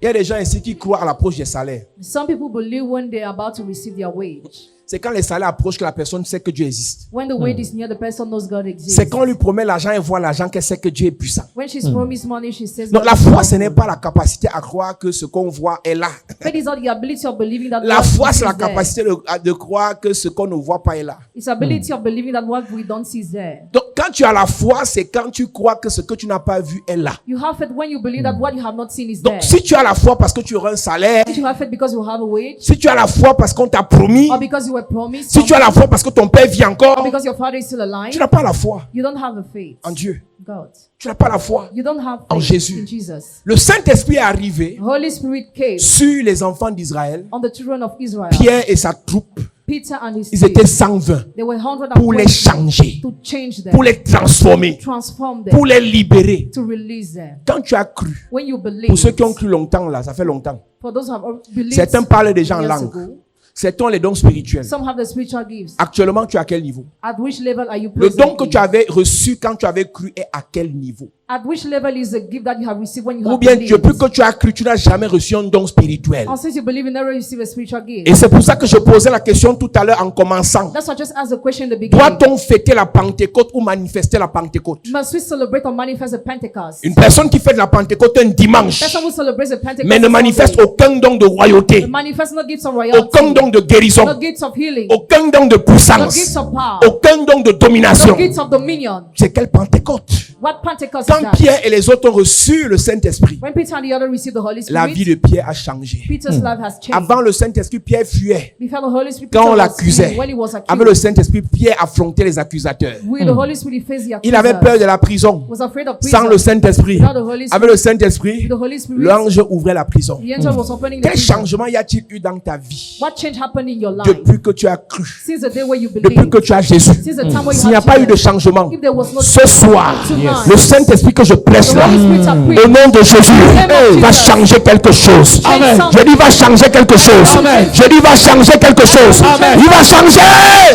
Il y a des gens ici qui croient à l'approche des salaires. Some people believe when they are about to receive their wage. c'est quand les salaires approchent que la personne sait que Dieu existe. When the wait is near, the person knows God exists. C'est quand on lui promet l'argent et voit l'argent qu'elle sait que Dieu est puissant. When she's promised money, she says. Donc God la is foi, ce powerful. n'est pas la capacité à croire que ce qu'on voit est là. Faith is not the ability of believing that La what foi, we see c'est la is there. capacité de croire que ce qu'on ne voit pas est là. It's the ability of believing that what we don't see is there. Donc quand tu as la foi, c'est quand tu crois que ce que tu n'as pas vu est là. You have faith when you believe that what you have not seen is Donc there. si tu as la foi parce que tu auras un salaire, If you have faith because you have a wage, si tu as la foi parce qu'on t'a promis, or because you were promised, si tu as la foi parce que ton père vit or encore, because your father is still alive, tu n'as pas la foi you don't have the faith. en Dieu. God. Tu n'as pas la foi. You don't have En faith Jésus. in Jesus. Le Saint-Esprit est arrivé Holy Spirit came sur les enfants d'Israël. on the children of Israel. Pierre et sa troupe, Peter and his ils team, étaient 120 they were pour les 120 changer, to change them, pour les transformer, transform them, pour les libérer. to release them. Quand tu as cru, When you believe, pour ceux qui ont cru longtemps là, ça fait longtemps. for those who have believed Certains parlent déjà en years langue. ago, Certains ont les dons spirituels. some have the spiritual gifts. Actuellement, tu es à quel niveau? At which level are you Le placed don que in? tu avais reçu quand tu avais cru est à quel niveau? At which level is the gift that you have received when you Ou have bien believed? depuis que tu as cru, tu n'as jamais reçu un don spirituel. Or since you believe, you never receive a spiritual gift. Et c'est pour ça que je posais la question tout à l'heure en commençant. That's why I just asked the question in the beginning. Doit-on fêter la Pentecôte ou manifester la Pentecôte? Must we celebrate or manifest the Pentecost? Une personne qui fait de la Pentecôte un dimanche, Person who celebrates the Pentecost mais ne on manifeste Sunday, aucun don de royauté, manifest no gifts of aucun royalty, don de guérison, no gifts of healing, aucun don de no puissance, gifts of power, aucun don de no domination. gifts of dominion. C'est quelle Pentecôte? What Pentecost is Quand that? Pierre et les autres ont reçu le Saint-Esprit, When Peter and the other received the Holy la vie Spirit, de Pierre a changé. Peter's life has changed. Avant le Saint-Esprit, Pierre fuyait. Before the Holy Spirit, Quand on Peter was l'accusait, fleeing. When he was avec le accused, Saint-Esprit, Pierre affrontait les accusateurs. with the Holy Spirit, he faced the Il avait peur accusers. de la prison. Was afraid of Sans le prison. Saint-Esprit, Without the Holy Spirit, avec le Saint-Esprit, with the Holy Spirit, l'ange ouvrait la prison. the angel was opening the Quel prison. changement y a-t-il eu dans ta vie What change happened in your life depuis que tu as cru, since the day where you depuis believed? que tu as Jésus? Since the time where you S'il n'y a had pas eu de Jesus? changement, If there was no ce soir, tonight, le Saint-Esprit que je prêche the là, Holy Spirit I preach, au nom de Jésus, of va Jesus. changer quelque chose. Amen. Je dis va changer quelque chose. Amen. Je dis va changer quelque chose. Amen. Il va changer.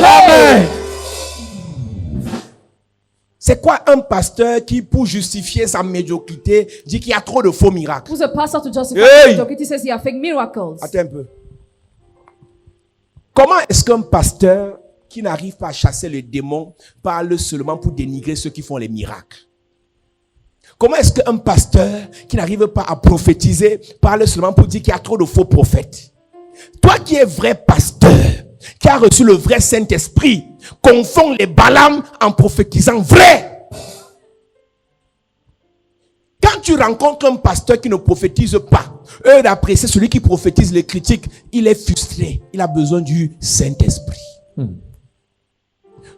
Amen. C'est quoi un pasteur qui, pour justifier sa médiocrité, dit qu'il y a trop de faux miracles? who's a pastor to justify Hey! mediocrity says he has fake miracles? Attends un peu. Comment est-ce qu'un pasteur qui n'arrive pas à chasser les démons parle seulement pour dénigrer ceux qui font les miracles? Comment est-ce qu'un pasteur qui n'arrive pas à prophétiser parle seulement pour dire qu'il y a trop de faux prophètes? Toi qui es vrai pasteur, qui a reçu le vrai Saint-Esprit, confond les Balaam en prophétisant vrai. Quand tu rencontres un pasteur qui ne prophétise pas, eux d'apprécier celui qui prophétise les critiques, il est frustré. Il a besoin du Saint-Esprit.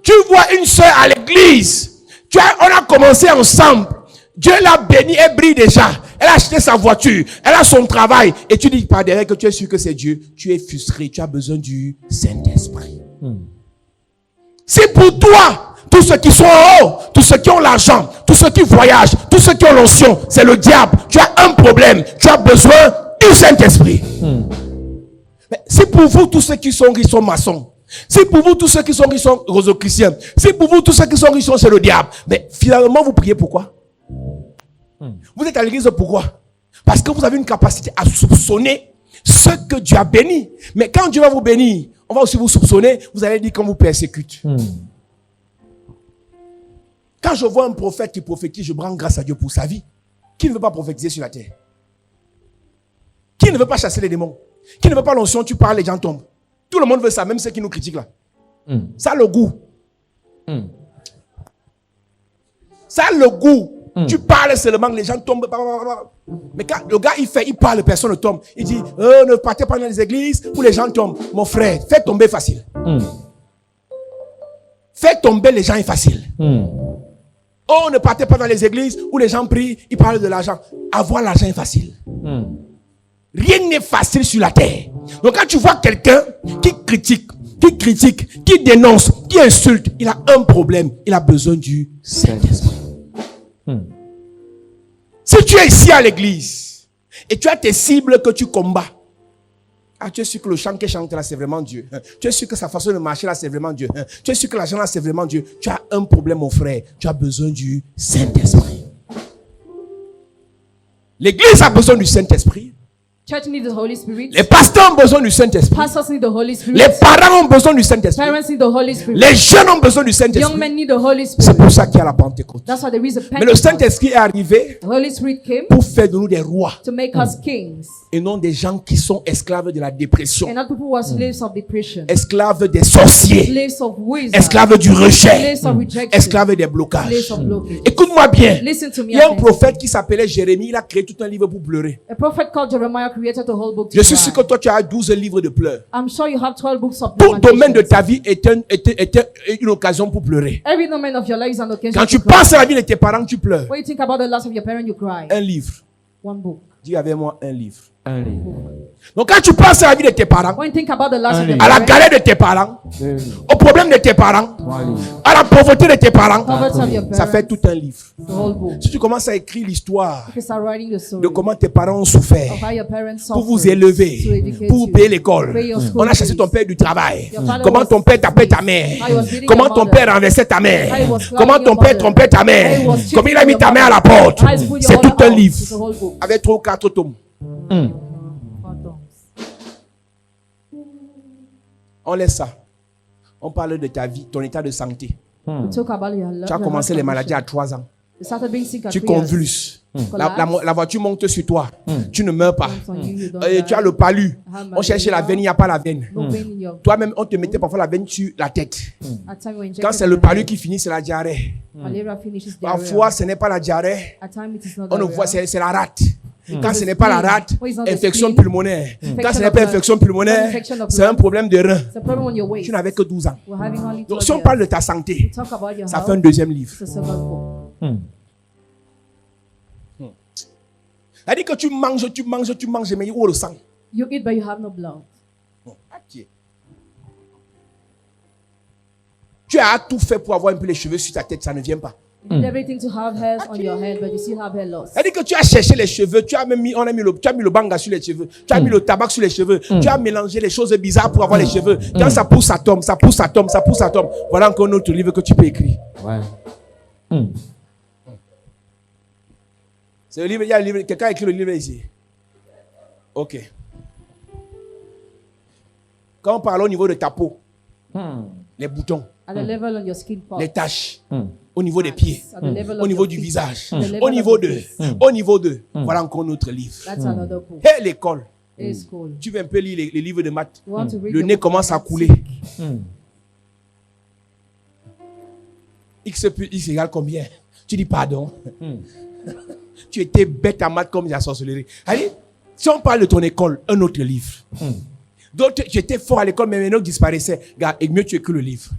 Tu vois une soeur à l'église, on a commencé ensemble. Dieu l'a bénie, elle brille déjà. Elle a acheté sa voiture, elle a son travail. Et tu dis par derrière que tu es sûr que c'est Dieu. Tu es frustré, tu as besoin du Saint-Esprit. C'est pour toi, tous ceux qui sont en haut, tous ceux qui ont l'argent, tous ceux qui voyagent, tous ceux qui ont l'onction, c'est le diable. Tu as un problème, tu as besoin du Saint-Esprit. Mais c'est pour vous, tous ceux qui sont riches sont maçons. C'est pour vous, tous ceux qui sont riches sont rosicruciens. C'est pour vous, tous ceux qui sont riches sont chez le diable. Mais finalement, vous priez pourquoi? Vous êtes à l'église pourquoi? Parce que vous avez une capacité à soupçonner ce que Dieu a béni. Mais quand Dieu va vous bénir, on va aussi vous soupçonner. Vous allez dire qu'on vous persécute. Quand je vois un prophète qui prophétise, je rends grâce à Dieu pour sa vie. Qui ne veut pas prophétiser sur la terre? Qui ne veut pas chasser les démons? Qui ne veut pas l'onction? Tu parles, les gens tombent. Tout le monde veut ça, même ceux qui nous critiquent là. Ça a le goût. Ça a le goût. Tu parles seulement, les gens tombent. Mais quand le gars il parle, personne ne tombe. Il dit, ne partez pas dans les églises où les gens tombent. Mon frère, fais tomber facile. Fais tomber les gens est facile. Oh, ne partez pas dans les églises où les gens prient, ils parlent de l'argent. Avoir l'argent est facile. Rien n'est facile sur la terre. Donc quand tu vois quelqu'un qui critique, qui dénonce, qui insulte, il a un problème. Il a besoin du Saint-Esprit. Si tu es ici à l'église et tu as tes cibles que tu combats, tu es sûr que le chant qui chante là c'est vraiment Dieu. Tu es sûr que sa façon de marcher là c'est vraiment Dieu. Tu es sûr que l'argent là c'est vraiment Dieu. Tu as un problème mon frère. Tu as besoin du Saint-Esprit. L'église a besoin du Saint-Esprit. Church needs the Holy Spirit. Les pasteurs ont besoin du Saint-Esprit. Pastors need the Holy Spirit. Les parents ont besoin du Saint-Esprit. Parents need the Holy Spirit. Les jeunes ont besoin du Young Saint-Esprit. men need the Holy C'est Spirit. pour ça qu'il y a la Pentecôte. That's why there is a Mais le Pentecost. Saint-Esprit est arrivé The Holy Spirit came pour faire de nous des rois to make us kings et non des gens qui sont esclaves de la dépression, and not people who are slaves of depression, esclaves des sorciers, slaves of wisdom, esclaves du rejet, slaves of rejection, esclaves des blocages. slaves of blockage. Écoute-moi bien. Listen to me. Il y a un attentively. prophète qui s'appelait Jérémie. Il a créé tout un livre pour pleurer. A prophet called Jeremiah created a whole book to Je suis sûr que cry. toi, tu as 12 livres de pleurs. I'm sure you have 12 books of Tout domaine de lamentations. ta vie était une occasion pour pleurer. Every domain of your life is an occasion Quand tu to cry. penses à la vie de tes parents, tu pleures. When you think about the loss of your parent, you cry. Un livre. One book. Dis avec moi un livre. Un livre. Donc quand tu penses à la vie de tes parents, When you think about the loss Un of your livre. à la parent, galère de tes parents, Deux livres. au problème de tes parents, Trois livres. à la pauvreté de tes parents, poverty of your ça parents, fait tout un livre. the whole book. Si tu commences à écrire l'histoire You start writing the story de comment tes parents ont souffert of how your parents pour vous suffered élever, to educate pour vous you, payer l'école, pay your school on a chassé fees. ton père du travail. Your father Comment was ton père tapait ta how he mère, was beating comment your ton mother, père renversait ta how he mère, was comment flogging ton your père mother, trompait ta how he mère, was comment il a cheating mis your ta mère à la mother, porte. how he put your C'est mother tout un out. livre It's a whole book. avec 3 ou 4 tomes. On laisse ça. On parle de ta vie, ton état de santé. We talk about your Tu as commencé les maladies à 3 ans. You started being sick at Tu 3 years. convulses. Collapse. La voiture monte sur toi. Tu ne meurs pas. On you, you don't Et die. tu as le palu. Have On cherchait la malaria. veine, il n'y a pas la veine. No pain in your Toi-même, on te mettait parfois la veine sur la tête. at time you injected Quand c'est in le your palu head. qui finit, c'est la diarrhée. Malaria finishes Parfois, diarrhea. ce n'est pas la diarrhée. At time it is not On ne diarrhea. voit, c'est la rate. Quand ce n'est pas la rate, When it's not the infection spleen, pulmonaire. Quand ce infection n'est of pas blood, infection pulmonaire, infection of c'est un blood. problème de rein. It's a problem on your waist. Tu n'avais que 12 ans. We're having only Donc, 12 si on years. parle de ta santé, Talk about your ça fait un health. deuxième livre. It's a second book. C'est-à-dire que tu manges, mais où le sang? You eat but you have no blood. Tu as tout fait pour avoir un peu les cheveux sur ta tête, ça ne vient pas. You did everything to have hairs on your head, but you still have hair loss. C'est-à-dire que tu as cherché les cheveux, tu as mis le banga sur les cheveux, tu as mis le tabac sur les cheveux, tu as mélangé les choses bizarres pour avoir les cheveux. Quand ça pousse, ça tombe, ça pousse, ça tombe, ça pousse, ça tombe. Voilà encore un autre livre que tu peux écrire. Ouais. C'est le livre, il y a un livre, quelqu'un a écrit le livre ici. Ok. Quand on parle au niveau de ta peau, les boutons, At the level on your skin part. les taches, au niveau des pieds, At the level au of niveau your du feet. visage, At the level au of niveau your de, face. au niveau de. Voilà encore un autre livre. That's another book. Et l'école. It's cool. Tu veux un peu lire les livres de maths. You want to read Le the nez book commence à about couler. sick. X plus X égale combien? Tu dis pardon. Tu étais bête à maths comme la sorcellerie. Allez, si on parle de ton école, un autre livre. D'autres, tu étais fort à l'école, mais maintenant disparaissait. Regarde, et mieux tu écris le livre.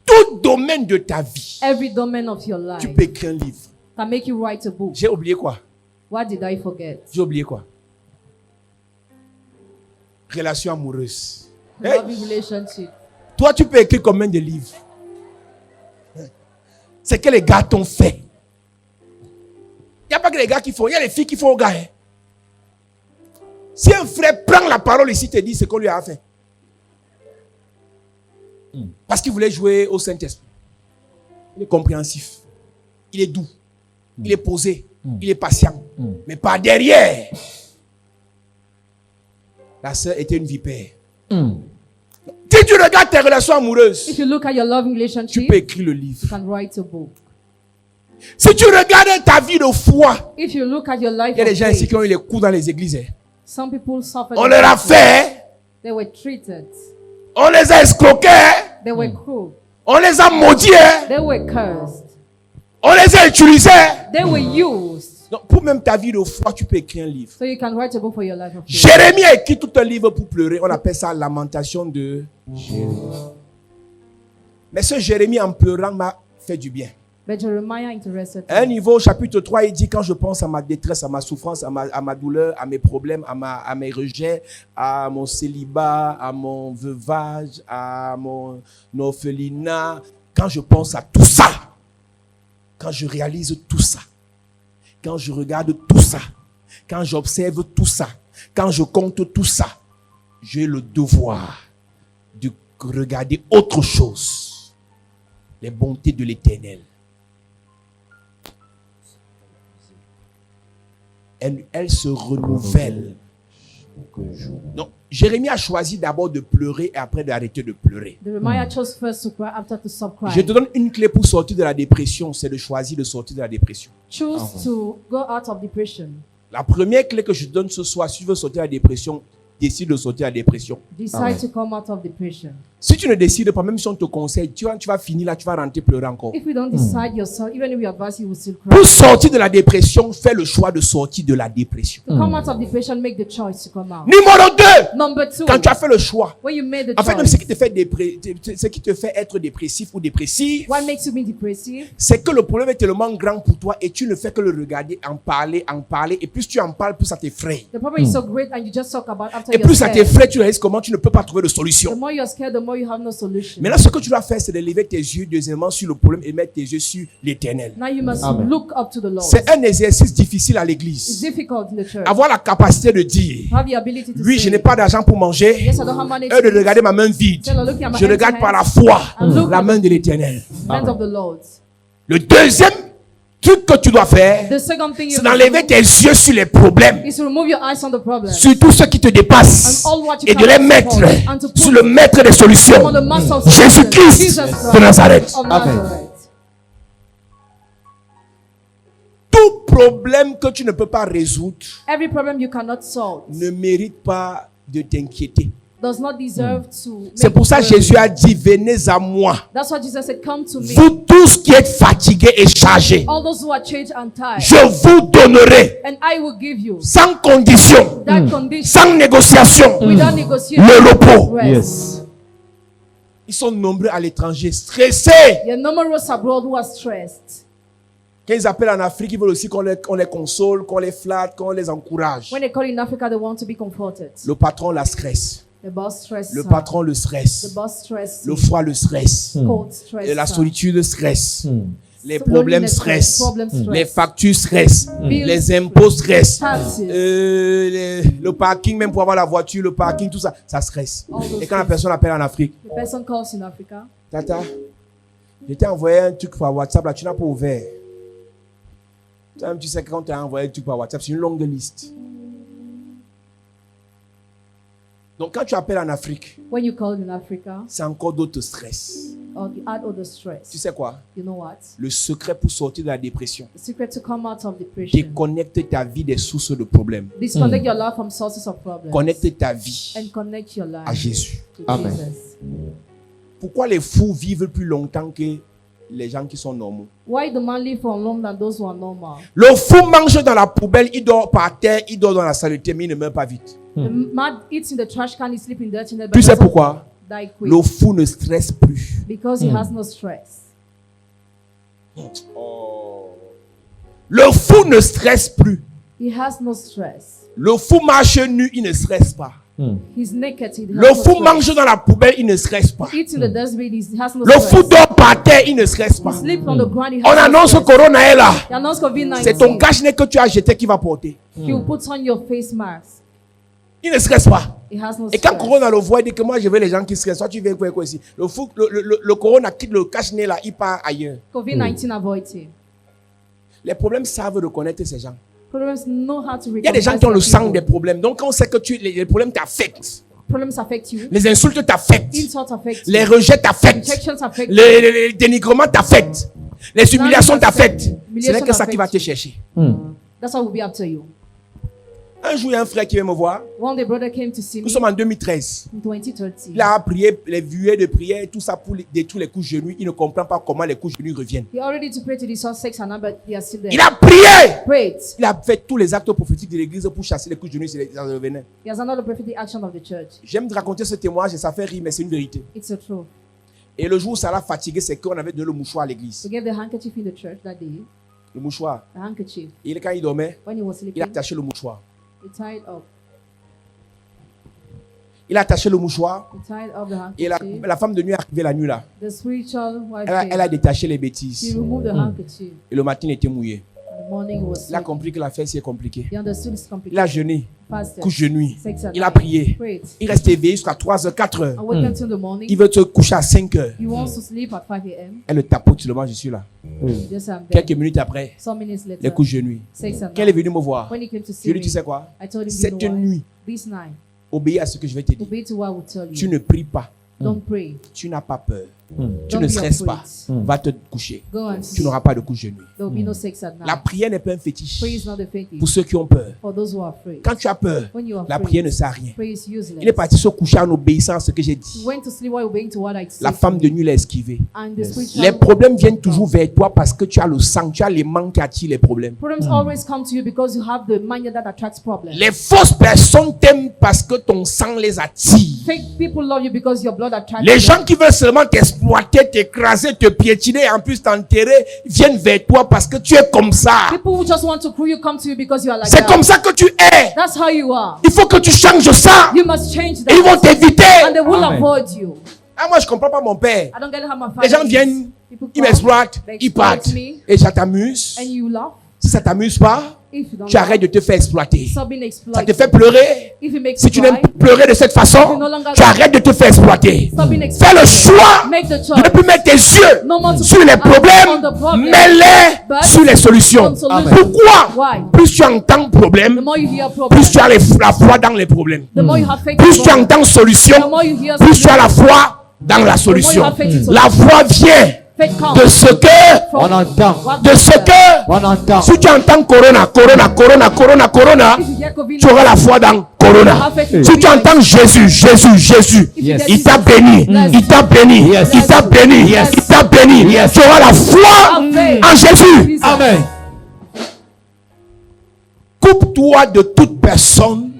Tout domaine de ta vie, Every domain of your life tu peux écrire un livre. can make you write a book. J'ai oublié quoi? What did I forget? J'ai oublié quoi? Relation amoureuse. Hey, Loving relationship. toi, tu peux écrire combien de livres? C'est que les gars t'ont fait. Il n'y a pas que les gars qui font, il y a les filles qui font aux gars. Hein. Si un frère prend la parole ici, te dit ce qu'on lui a fait. Parce qu'il voulait jouer au Saint-Esprit. Il est compréhensif. Il est doux. Il est posé. Il est patient. Mais par derrière, la sœur était une vipère. Si tu regardes tes relations amoureuses, If you look at your loving tu relationship, peux écrire le livre. you can write a book. Si tu regardes ta vie de foi, If you look at your life il y a des of gens ici faith, qui ont eu les coups dans les églises. Hein. some people suffered. On leur a fait, They were treated. on les a escroqués, They were cruel. on les a maudits, They were cursed. on les a utilisés. They were used. Donc, pour même ta vie de foi, tu peux écrire un livre. So you can write a book for your life of faith. Jérémie a écrit tout un livre pour pleurer. On appelle ça Lamentation de Jérémie. Mais ce Jérémie en pleurant m'a fait du bien. But Jeremiah interested À un me. niveau, chapitre 3, il dit, quand je pense à ma détresse, à ma souffrance, à ma douleur, à mes problèmes, à mes rejets, à mon célibat, à mon veuvage, à mon orphelinat, quand je pense à tout ça, quand je réalise tout ça, quand je regarde tout ça, quand j'observe tout ça, quand je compte tout ça, j'ai le devoir de regarder autre chose, les bontés de l'Éternel. elle se renouvelle. Donc, Jérémie a choisi d'abord de pleurer et après d'arrêter de pleurer. Jeremiah chose first to cry, after to stop crying. Je te donne une clé pour sortir de la dépression, c'est de choisir de sortir de la dépression. Choose to go out of depression. La première clé que je te donne ce soir, si tu veux sortir de la dépression, décide de sortir de la dépression. Decide to come out of depression. Si tu ne décides pas, même si on te conseille, tu vas finir là, tu vas rentrer pleurer encore. If you don't decide yourself, even if we advise you, will still cry. Pour sortir de la dépression, fais le choix de sortir de la dépression. To come out of depression, make the choice to come out. Numéro 2, Number 2, quand tu as fait le choix, when you made the en fait, même ce choice, qui te fait être dépressif ou dépressif, what makes you be depressive? c'est que le problème est tellement grand pour toi et tu ne fais que le regarder, en parler, et plus tu en parles, plus ça t'effraie. The problem is so great and you just talk about after Et you're plus ça scared. t'effraie, tu réalises comment tu ne peux pas trouver de The solution. more you're scared, the more you have no solution. Maintenant, ce que tu dois faire, c'est de lever tes yeux, deuxièmement, sur le problème et mettre tes yeux sur l'éternel. Now you must Amen. look up to the Lord. C'est un exercice difficile à It's l'église. difficult in the church. Avoir la capacité de dire, Have the ability to lui, je say, n'ai pas d'argent pour manger, yes, I don't have money et de to regarder ma main vide. Tell her, look at my Je empty regarde par la hands foi and look la at main de l'éternel. the hands of the Lord. Le deuxième truc que tu dois faire, The second thing you c'est must d'enlever do tes yeux sur les problèmes, is to remove your eyes on the problem. sur tout ce qui te dépasse, And all what you et de les cannot mettre support, and to put sur le maître des solutions, on the master of Jésus-Christ Jesus de Nazareth. of Amen. Nazareth. Tout problème que tu ne peux pas résoudre Every problem you cannot solve ne mérite pas de t'inquiéter. does not deserve to C'est make pour ça you que Jésus worry. a dit, venez à moi, That's why Jesus said, come to me. vous tous qui êtes fatigués et chargés, All those who are changed and tired, je vous donnerai, and I will give you sans condition, that condition sans négociation, without negotiation. le repos. Rest. Yes. Ils sont nombreux à l'étranger, stressés. There are numerous abroad who are stressed. Quand ils appellent en Afrique, ils veulent aussi qu'on les console, qu'on les flatte, qu'on les encourage. When they call in Africa, they want to be comforted. Le patron la stresse. The boss stress. Le patron le The stresse. boss stress. Le froid le stresse. Cold stress. Et la solitude le stresse. Les Loneliness problèmes stress, stressent. problem stress. Les factures stressent. Bills, Les impôts stressent. taxes. Le parking, même pour avoir la voiture, le parking, tout ça, ça stresse. All those Et quand la things. personne appelle en Afrique, The person calls in Africa. Tata, je t'ai envoyé un truc par WhatsApp, là, tu n'as pas ouvert. Toi-même, tu sais que quand tu as envoyé un truc par WhatsApp, c'est une longue liste. Donc, quand tu appelles en Afrique, When you call in Africa, c'est encore d'autres stress. or you add other Tu stress. sais quoi? You know what? Le secret pour sortir de la dépression, The secret to come out of depression. déconnecte ta vie des sources de problèmes. Disconnect your life from sources of problems. Connecte ta vie And connect your life à Jésus. to Amen. Jesus. Pourquoi les fous vivent plus longtemps que les gens qui sont normaux? Why do man live for long than those who are normal? Le fou mange dans la poubelle, il dort par terre, il dort dans la saleté, mais il ne meurt pas vite. The man eats in the trash can, he sleep in dirty net, but Tu sais doesn't pourquoi? die quick. Le fou ne stresse plus. Because he has no stress. Le fou ne stresse plus. He has no stress. Le fou marche nu, il ne stresse pas. He's naked. He has Le no fou stress. mange dans la poubelle, il ne stresse pas. He eats in the dustbin. He has no Le stress. fou dort par terre, il ne stresse pas. He sleeps on the ground. He On has no annonce que stress. Corona est là. He announced COVID-19. C'est ton cache-nez que tu as jeté qui va porter. He will put on your face mask. Il ne stresse pas. He has no Et quand stress. Corona le voit, il dit que moi je veux les gens qui stressent. Soit tu viens quoi ici. Le Corona quitte le cache-nez là, il part ailleurs. COVID-19 avoid him. Les problèmes savent reconnaître ces gens. Problems know how to Il y a des gens qui ont le recognize sang people. des problèmes. Donc quand on sait que les problèmes t'affectent, Problems affect you. les insultes t'affectent, Insults affect les you. rejets t'affectent, Rejections affect you. les dénigrements t'affectent, les humiliations t'affectent. Ce n'est Humiliation que ça qui va te affects chercher. That's what will be after you. Un jour, il y a un frère qui vient me voir. One day, brother came to see Nous me sommes en 2013. in 2013. Il a prié les vuées de prière, tout ça pour détruire les couches genoux. Il ne comprend pas comment les couches genoux reviennent. He already to pray to the Sussex and now, but they are still there. Il a prié. Prayed. Il a fait tous les actes prophétiques de l'église pour chasser les couches genoux si ça revenait. He has another prophetic action of the church. J'aime te raconter ce témoignage et ça fait rire, mais c'est une vérité. It's a truth. Et le jour où ça l'a fatigué, c'est qu'on avait donné le mouchoir à l'église. We gave the handkerchief in the church that day. Le mouchoir. The handkerchief. Et quand il dormait, When he was il a sleeping, attaché le mouchoir. he tied up. Il a attaché le mouchoir. He tied up the Et handkerchief. la femme de nuit est arrivée la nuit là. The spiritual wife Elle a came. détaché les He bêtises. removed the handkerchief. Et le matin, il était mouillé. And the Morning was Il a sick. compris que l'affaire c'est compliqué. He understood it's Il complicated. a jeûné, Fasted. couche de nuit. Sex at Il a night. prié. Prayed. Il reste éveillé jusqu'à 3h, 4h. I wake until the morning. Il veut te coucher à 5h. He wants to sleep at 5 a.m. Elle le tapote seulement, je suis là. Just I'm there. Quelques minutes après, Some minutes later. les couches de nuit. Sex at Quand il est night. venu me voir, When he came to je see lui dis, tu me, sais quoi? I told him, Cette you know what? nuit, This night, obéis à ce que je vais te dire. obey to what I will tell Tu you. ne pries pas. Don't pray. Tu n'as pas peur. Tu Don't ne be stresses pas. afraid. Va te coucher. Go and Tu sleep. n'auras pas de couche de nuit. There will be no sex at La night. prière n'est pas un fétiche. Prayer is not a fetish. Pour ceux qui ont peur. For those who are afraid. Quand tu as peur, When you are la afraid, prière ne sert à rien. prayer is useless. Il est parti se coucher en obéissant à ce que j'ai dit. He went to sleep while obeying to what I said. La femme de nuit l'a esquivé. And the spiritual Les problèmes viennent toujours vers toi parce que tu as le sang, tu as les manques qui attirent les problèmes. problems always come to you because you have the mind that attracts problems. Les fausses personnes t'aiment parce que ton sang les attire. Fake people love you because your blood attracts Les them. gens qui veulent seulement t'exploiter, t'écraser, te piétiner et en plus t'enterrer, viennent vers toi parce que tu es comme ça. People who just want to crew you come to you because you are like C'est that. comme ça que tu es. That's how you are. Il faut que tu changes ça. You must change Et ils vont that. t'éviter. And they will Amen. avoid you. Ah, moi, je comprends pas mon père. I don't get how my Les gens family is. viennent, People ils come, m'exploitent, they ils partent. exploit me, Et ça t'amuse. and you laugh. Si ça t'amuse pas, If you don't tu arrêtes de te faire exploiter. stop being Ça te exploited. fait pleurer. If it makes Si you tu cry, n'aimes plus pleurer de cette façon, tu arrêtes de te faire exploiter. stop being Fais le exploited. choix Make the de choice. ne plus mettre tes yeux No more to sur les focus on the problèmes, problem, mets-les but sur les solutions. on solution. Pourquoi? Why? Plus tu entends The problème, more you hear problem, plus tu as la foi dans les problèmes. the more you have faith Plus in tu God. entends solution, The more you hear plus tu as la solution. foi dans la solution. have faith in La foi vient Faith comes de ce que, from On entend. what de God ce said. que, On entend. si tu entends corona, corona, corona, corona, corona, If you hear COVID, tu auras la foi dans corona. have faith in Si tu COVID. entends Jésus, Jésus, Jésus, If you Yes. get il t'a Jesus, béni, bless il t'a béni, Yes. il t'a béni, Yes. il t'a béni. Yes. Tu auras la foi have faith en in Jésus. Jesus. Amen. Coupe-toi de toute personne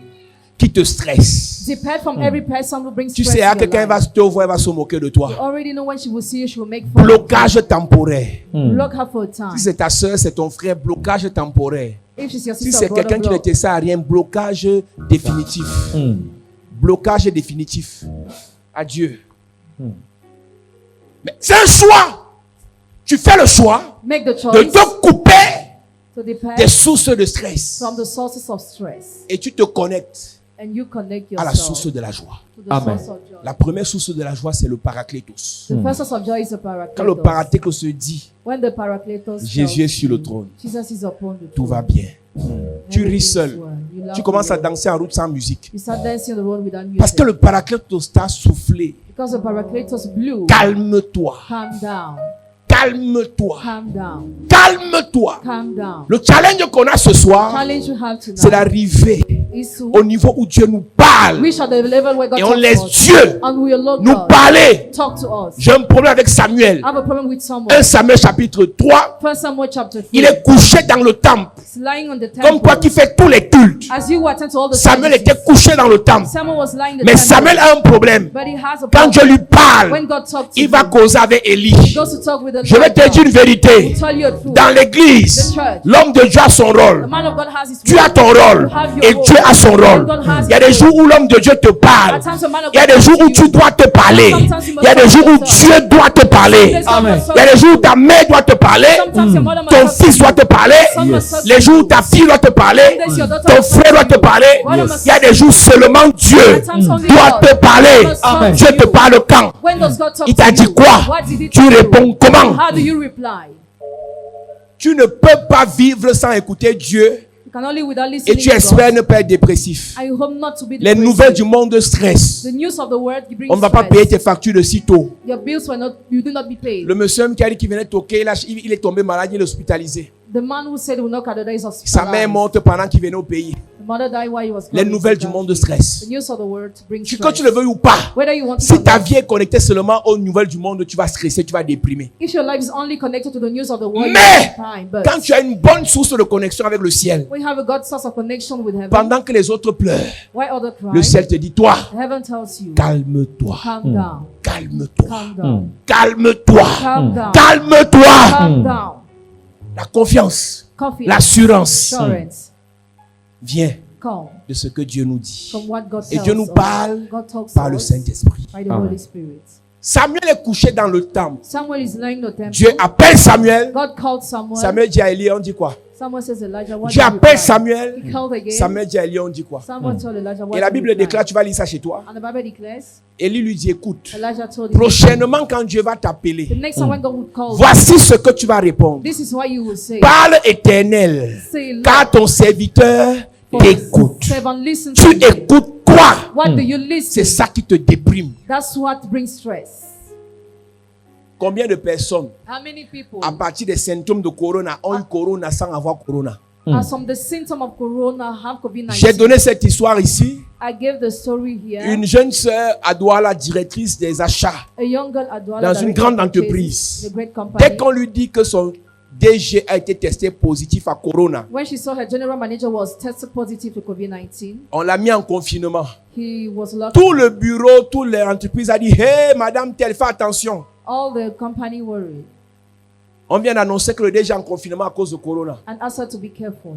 qui te stresse. Depart from every person who brings Tu stress sais, in your quelqu'un life. va te voir, elle va se moquer de toi. You already know when she will see you, she will make fun. Blocage temporaire. Block her for a time. Si c'est ta soeur, c'est ton frère, blocage temporaire. If she's your Si sister, c'est brother, quelqu'un qui ne block. te sert à rien, blocage définitif. Blocage définitif. Adieu. Mais c'est un choix. Tu fais le choix Make the de choice te couper to depart des sources de stress. from the sources of stress, Et tu te connectes and you connect à la yourself source de la joie. to the Amen. source of joy. La première source de la joie, c'est le paraclétos. The first source of joy is the Quand le paracletos. paraclétos se dit, When the paracletos Jésus tells est sur le you, trône, Jesus is upon the tout throne. va bien. Tu ris Everything is seul. well. You laugh Tu commences à alone. danser en route sans musique. You start dancing on the road without music. Parce que le paraclétos t'a soufflé. Because the paracletos blew. Calme-toi. Calm down. Calme-toi. Calm down. Calme-toi. Calm down. Le challenge qu'on a ce soir, Challenge you have c'est tonight d'arriver is to au niveau où Dieu nous parle. reach at the level where God Et on talks laisse to us. Dieu And we allow nous God parler. talk to us. J'ai un problème avec Samuel. I have a problem with someone. 1 Samuel chapitre 3. 1 Samuel chapter 3. Il est couché dans le temple. He's lying on the Comme toi temple. qui fais tous les cultes. As you attend to all the Samuel services, était couché dans le temple. Samuel was lying in the Mais temple. Samuel a un problème. But he has a Quand Dieu problem. lui parle, When God talks to il va him, causer avec Élie. he goes to talk with the Je vais Lord te dire une God. vérité. He'll tell you a truth. Dans l'église, The church. l'homme de Dieu a son The rôle. man of God has his Tu as role. ton rôle. You have your Et role. Dieu a son rôle. And God has Il y a des his jours où l'homme de Dieu te parle. At times, the man of Il y a God des jours où talks to tu you. dois te parler. Sometimes you must Il y a des talk jours to où yourself. Dieu doit te parler. There's God Amen. must talk Il y a des to jours où you. ta mère doit te parler. Sometimes your mother must Ton talk to fils you. doit te parler. Son must talk Les to jours où you. ta fille doit te parler. There's your daughter Ton must frère talk doit to te you. parler. God must Il y a des jours seulement Dieu At times only doit God te parler. must talk Amen. to Dieu te you. parle quand? When does God talk Il to t'a you? dit quoi? What did he Tu tell you? réponds comment? How do you reply? Tu ne peux pas vivre sans écouter Dieu You can only without et listening tu to espères God. ne pas être dépressif. I hope not to be Les depressed. nouvelles du monde stress. The news of the world brings On ne va pas stress. payer tes factures de sitôt. Your bills were not, you do not be paid. Le monsieur qui a dit qu'il venait toquer, il est tombé malade, il est hospitalisé. The man who said he will knock at the door is Sa hospitalized. mère est morte pendant qu'il venait au pays. The mother died while he was Les coming nouvelles to du monde country. stress. The news of the world brings Que stress. tu le veuilles ou pas, Whether you want to si ta forget. vie est connectée seulement aux nouvelles du monde, tu vas stresser, tu vas déprimer. If your life is only connected to the news of the world, Mais, you are fine. But quand tu as une bonne source de connexion avec le ciel, when you have a God source of connection with heaven, pendant que les autres pleurent, why other cry? le ciel te dit, toi, Heaven tells you, calme-toi, calm down, calme-toi, calm down, calme-toi, calm down, calme-toi. calm down. La confiance, Confidence, l'assurance assurance, vient come de ce que Dieu nous dit. from what God Et tells Dieu nous us. parle God talks par to le us Saint-Esprit. by the Amen. Holy Spirit. Samuel est couché dans le temple. Samuel is lying in the temple. Dieu appelle Samuel. God called Samuel. Samuel dit à Élie, on dit quoi? Someone says Elijah, what Dieu did you appelle cry? Samuel. He called again. Samuel dit à Élie, on dit quoi? Someone told Elijah, what Et la did you Bible cry? déclare, tu vas lire ça chez toi. And the Bible declares, Élie lui dit, écoute, Elijah told him, prochainement quand Dieu va the t'appeler, next time when God would call, voici ce que tu vas répondre. this is what you will say. Parle Éternel, Say, Lord, car ton serviteur for t'écoute. servant listen Tu to me. écoutes quoi? What do you C'est listen? ça qui te déprime. That's what brings stress. Combien de personnes, How many people à partir des symptômes de corona, ont eu corona sans avoir corona? are some of the symptoms of corona have J'ai COVID-19? donné cette histoire ici. I gave the story here. Une jeune sœur à Douala, directrice des achats, A young girl at Douala dans une directed grande purchases, entreprise. a great company. Dès qu'on lui dit que son DG a été testé positif à corona, When she saw her general manager was tested positive to COVID-19, on l'a mis en confinement. he was locked. Tout le bureau, toute l'entreprise a dit, hey, madame telle, fais attention. All the company worried On vient d'annoncer que le DG est en confinement à cause de corona. and asked her to be careful.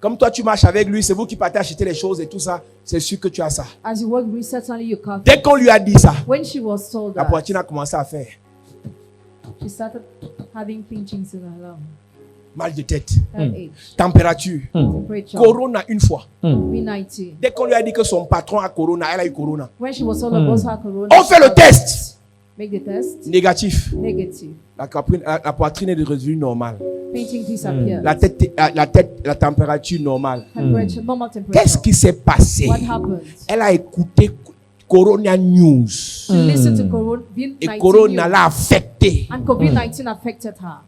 Comme toi, tu marches avec lui, c'est vous qui partez acheter les choses et tout ça, c'est sûr que tu as ça. As you work with, certainly you can't. Dès qu'on lui a dit ça, When she was told la that, poitrine a commencé à faire she started having pinchings in her lung, mal de tête, her age, température, temperature, corona une fois. COVID-19. Dès qu'on lui a dit que son patron a corona, elle a eu corona. When she was told about her corona, On fait le test. make the test, Négatif. negative. La poitrine est redevenue normale. Painting disappeared. La température normale. Temperature, normal temperature. Qu'est-ce qui s'est passé? What happened? Elle a écouté Corona News. She listened to COVID-19 Et Corona news, l'a affectée. and COVID-19 affected her.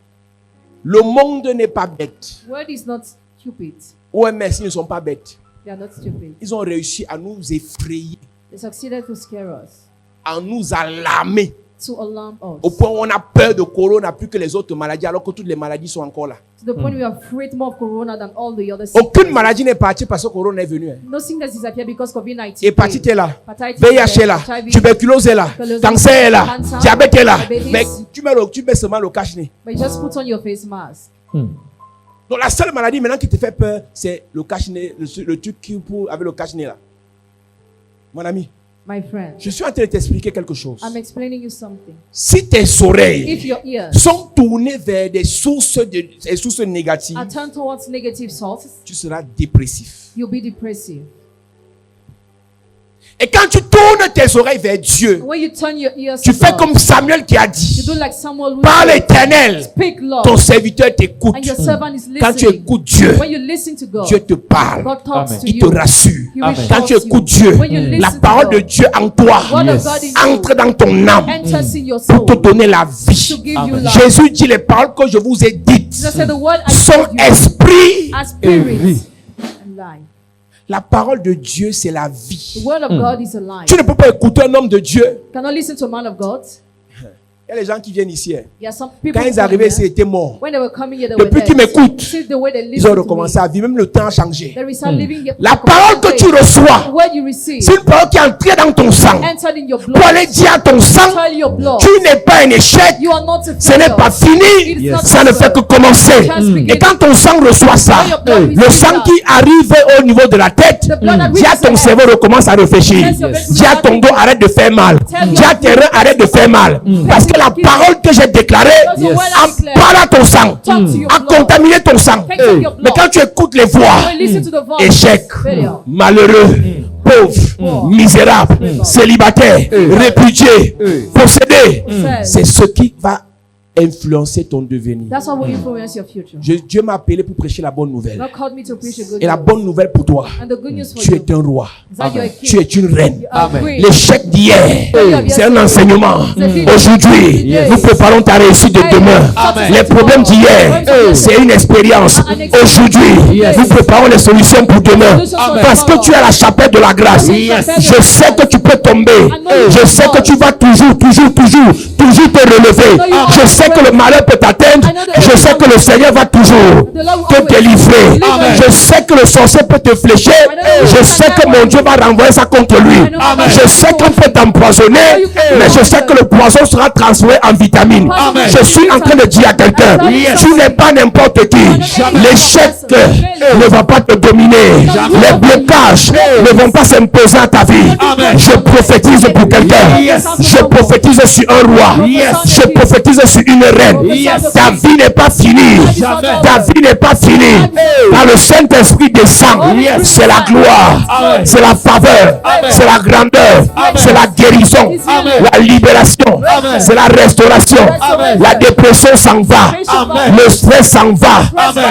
Le monde n'est pas bête. Word is not stupid. OMS, ils ne sont pas bêtes. They are not stupid. Ils ont réussi à nous effrayer, They succeeded to scare us, à nous alarmer, to alarm au us, point où on a peur de Corona plus que les autres maladies, alors que toutes les maladies sont encore là. to the point we are afraid more of corona than all the other Aucune sicknesses. maladie n'est partie parce que Corona est venu. Hein. No sickness disappeared because COVID-19 Hépatite came. est là, Hepatitis VIH est là, HIV, tuberculose est là, tuberculosis, cancer est là, cancer, diabète est là. diabetes. Mais tu mets seulement le cache-nez. But you just put on your face mask. Donc la seule maladie maintenant qui te fait peur, c'est le cache-nez, le truc qui pour avec le cache-nez là. Mon ami, My friend, je suis en train de t'expliquer quelque chose. I'm explaining you something. Si tes oreilles If your ears sont tournées vers des sources négatives, are turned towards negative sources, tu seras dépressif. you'll be depressive. Et quand tu tournes tes oreilles vers Dieu, When you turn your ears tu to fais God, comme Samuel qui a you dit, do like someone who par said, l'Éternel, Speak, Lord, ton serviteur t'écoute. and your servant is Quand tu listening. écoutes Dieu, When you listen to God, Dieu te parle. God talks Amen. to Il te you. rassure. He Amen. reassures Quand tu you. écoutes Dieu, When you listen la to parole de God, Dieu en toi word Yes. of God in entre you dans ton âme enters in your pour soul te donner la vie. to give Amen. you life. Jésus dit les paroles que je vous ai dites Jesus said the word I sont told you esprit. are spirit vie. and life. La parole de Dieu, c'est la The vie. word of God is a life. Tu ne peux pas écouter un homme de Dieu. You cannot listen to a man of God. Il y a les gens qui viennent ici. Hein. There are some people Quand who ils come arrivaient here, ici, ils étaient morts. when they were coming here, they were Depuis qu'ils dead. m'écoutent, See the way they ils listen ont to recommencé me. à vivre. Même le temps a changé. They restart living here. La parole que tu reçois, The word you receive c'est une parole qui est entrée dans ton sang. entered in your Pour blood. aller dire à ton sang, Tell your blood. tu n'es pas un échec. You are not a Ce n'est failure. pas fini. It is not Ça ne fait que commencer. Et quand ton sang reçoit ça, le sang qui arrive au niveau de la tête, dis à ton cerveau recommence à réfléchir. Dis à ton dos arrête de faire mal. Dis à tes reins arrête de faire mal. Parce que la parole que j'ai déclarée parle à ton sang, a contaminé ton sang. Mais quand tu écoutes les voix, When you listen to the voice, échec, failure, malheureux, pauvre, misérable, célibataire, répudié, possédé, c'est ce qui va influencer ton devenir. that's what will influence your future. Dieu m'a appelé pour prêcher la bonne nouvelle. God called me to preach a good Et la news. bonne nouvelle pour toi, And the good news for tu you es un roi. is that you're a Tu king. es une reine. You are Amen. queen. L'échec d'hier, c'est un enseignement. Aujourd'hui, nous préparons ta réussite de demain. Les problèmes d'hier, c'est une expérience. Aujourd'hui, nous préparons les solutions pour demain. Parce que tu es la chapelle de la grâce. Je sais que tu peux tomber. Je sais que tu vas toujours te relever. Je sais que le malheur peut t'atteindre. Je sais que le Seigneur va toujours te délivrer. Je sais que le sorcier peut te flécher. Je sais que mon Dieu va renvoyer ça contre lui. Je sais qu'on peut t'empoisonner, mais je sais que le poison sera transformé en vitamine. Je suis en train de dire à quelqu'un, tu n'es pas n'importe qui. L'échec ne va pas te dominer. Les blocages ne vont pas s'imposer à ta vie. Je prophétise pour quelqu'un. Je prophétise sur un roi. Je prophétise sur une reine. Ta vie n'est pas fini. Ta vie n'est pas finie. Quand le Saint-Esprit descend, c'est la gloire, c'est la faveur, c'est la grandeur, c'est la guérison, la libération, c'est la restauration. La dépression s'en va, le stress s'en va,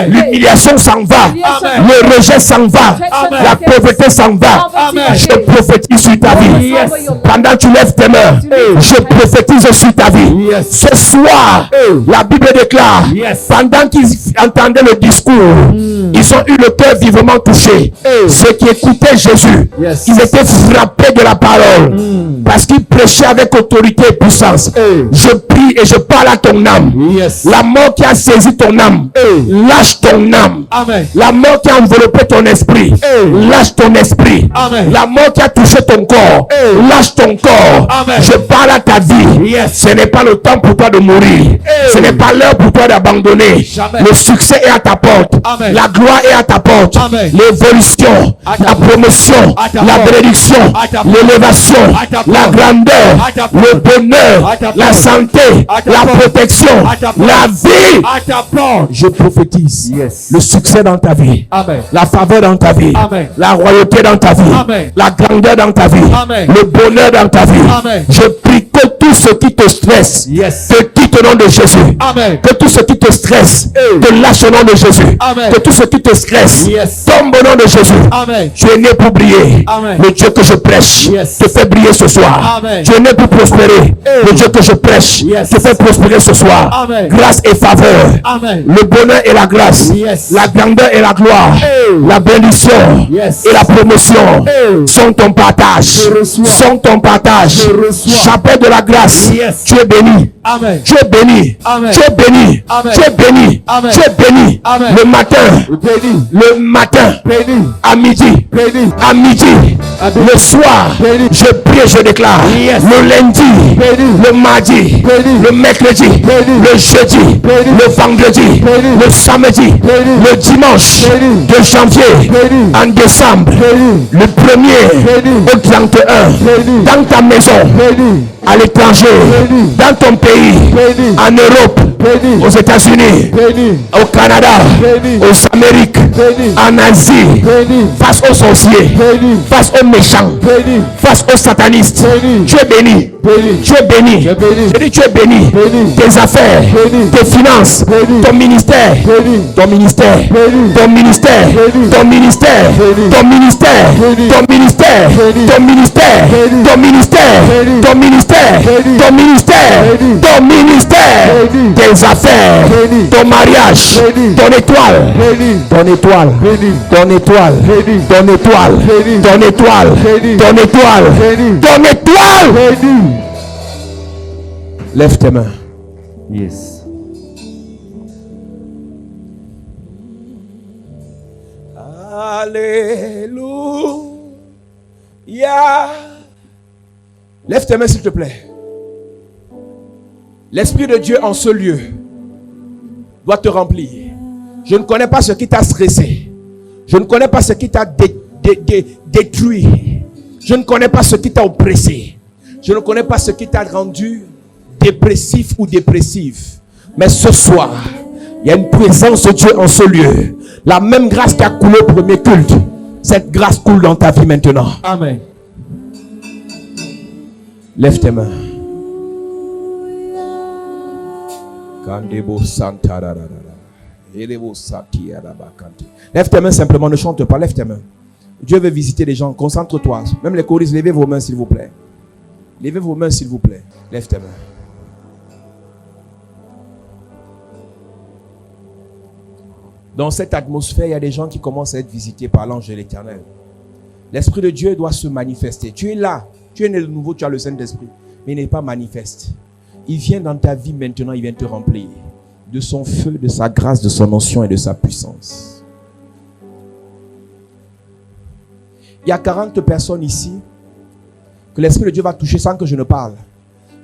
l'humiliation s'en va, le rejet s'en va, la pauvreté s'en va. Je prophétise sur ta vie. Pendant que tu lèves tes mains, je prophétise sur ta vie. Ce soir, la Bible déclare, pendant qu'ils entendaient le discours, ils ont eu le cœur vivement touché. Ceux qui écoutaient Jésus, ils étaient frappés de la parole, parce qu'il prêchait avec autorité et puissance. Je prie et je parle à ton âme. La mort qui a saisi ton âme, lâche ton âme. La mort qui a enveloppé ton esprit, lâche ton esprit. La mort qui a touché ton corps, lâche ton corps. Je parle à ta vie. Ce n'est pas le temps pour toi de mourir. Ce n'est pas l'heure pour toi d'abandonner. Le succès est à ta porte. La gloire est à ta porte. L'évolution, la promotion, la bénédiction, l'élévation, la grandeur, le bonheur, la santé, la protection, la vie. Je prophétise le succès dans ta vie, la faveur dans ta vie, la royauté dans ta vie, la grandeur dans ta vie, le bonheur dans ta vie. Je prie que tout ce qui te stresse te quitte au nom de Jésus. Que tout ce qui te stresse te lâche au nom de Jésus. Que tout ce qui te stresse tombe au nom de Jésus. Tu es né pour briller. Le Dieu que je prêche te fait briller ce soir. Tu es né pour prospérer. Le Dieu que je prêche te fait prospérer ce soir. Grâce et faveur. Le bonheur et la grâce. La grandeur et la gloire. La bénédiction et la promotion sont ton partage. Sont ton partage. Chapeau de la grâce. Tu es béni. Tu es béni. Tu es béni. Tu es béni. Tu es béni. Le matin, à midi, le soir, je prie et je déclare. Le lundi, le mardi, le mercredi, le jeudi, le vendredi, le samedi, le dimanche de janvier en décembre, le 1er au 31, dans ta maison, à l'étranger, dans ton pays, en Europe, aux États-Unis, au Canada, aux Amériques, en Asie, face aux sorciers, face aux méchants, face aux satanistes. Tu es béni. Tu es béni. Je dis tu es béni. Tes affaires, tes finances, ton ministère, ton ministère, ton ministère, ton ministère, ton ministère, ton ministère, ton ministère, ton ministère, ton ministère, ton ministère, ton ministère, tes affaires, ton mariage, ton étoile, ton étoile, ton étoile, ton étoile, ton étoile, ton étoile, ton étoile. Lève tes mains. Yes. Alléluia. Lève tes mains s'il te plaît. L'Esprit de Dieu en ce lieu doit te remplir. Je ne connais pas ce qui t'a stressé. Je ne connais pas ce qui t'a détruit. Je ne connais pas ce qui t'a oppressé. Je ne connais pas ce qui t'a rendu dépressif ou dépressive. Mais ce soir, il y a une présence de Dieu en ce lieu. La même grâce qui a coulé au premier culte, cette grâce coule dans ta vie maintenant. Amen. Lève tes mains. Lève tes mains simplement, ne chante pas, lève tes mains. Dieu veut visiter les gens, concentre-toi. Même les choristes, levez vos mains s'il vous plaît. Levez vos mains s'il vous plaît. Lève tes mains. Dans cette atmosphère, il y a des gens qui commencent à être visités par l'ange de l'Éternel. L'Esprit de Dieu doit se manifester. Tu es là, tu es né de nouveau, tu as le Saint-Esprit, mais il n'est pas manifeste. Il vient dans ta vie maintenant, il vient te remplir de son feu, de sa grâce, de son onction et de sa puissance. Il y a 40 personnes ici que l'Esprit de Dieu va toucher sans que je ne parle.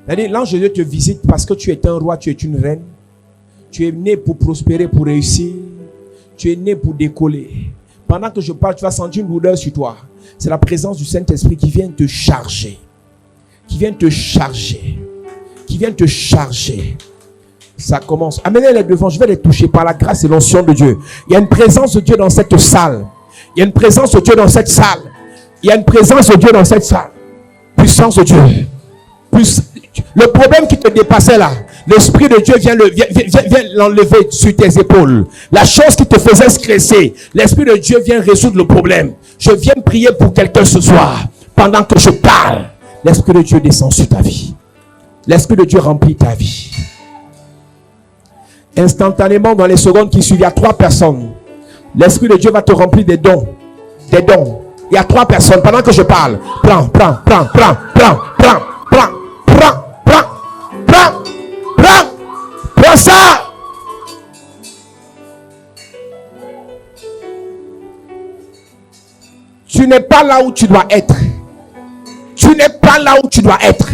C'est-à-dire, l'ange de Dieu te visite parce que tu es un roi, tu es une reine. Tu es né pour prospérer, pour réussir. Tu es né pour décoller. Pendant que je parle, tu vas sentir une lourdeur sur toi. C'est la présence du Saint-Esprit qui vient te charger. Qui vient te charger. Qui vient te charger. Ça commence. Amenez-les devant. Je vais les toucher par la grâce et l'onction de Dieu. Il y a une présence de Dieu dans cette salle. Il y a une présence de Dieu dans cette salle. Il y a une présence de Dieu dans cette salle. Puissance de Dieu. Le problème qui te dépassait là, l'Esprit de Dieu vient l'enlever sur tes épaules. La chose qui te faisait stresser, l'Esprit de Dieu vient résoudre le problème. Je viens prier pour quelqu'un ce soir. Pendant que je parle, l'Esprit de Dieu descend sur ta vie. L'Esprit de Dieu remplit ta vie. Instantanément, dans les secondes qui suivent, il y a 3 personnes. L'Esprit de Dieu va te remplir des dons. Des dons. Il y a 3 personnes. Pendant que je parle, prends ça. Tu n'es pas là où tu dois être. Tu n'es pas là où tu dois être.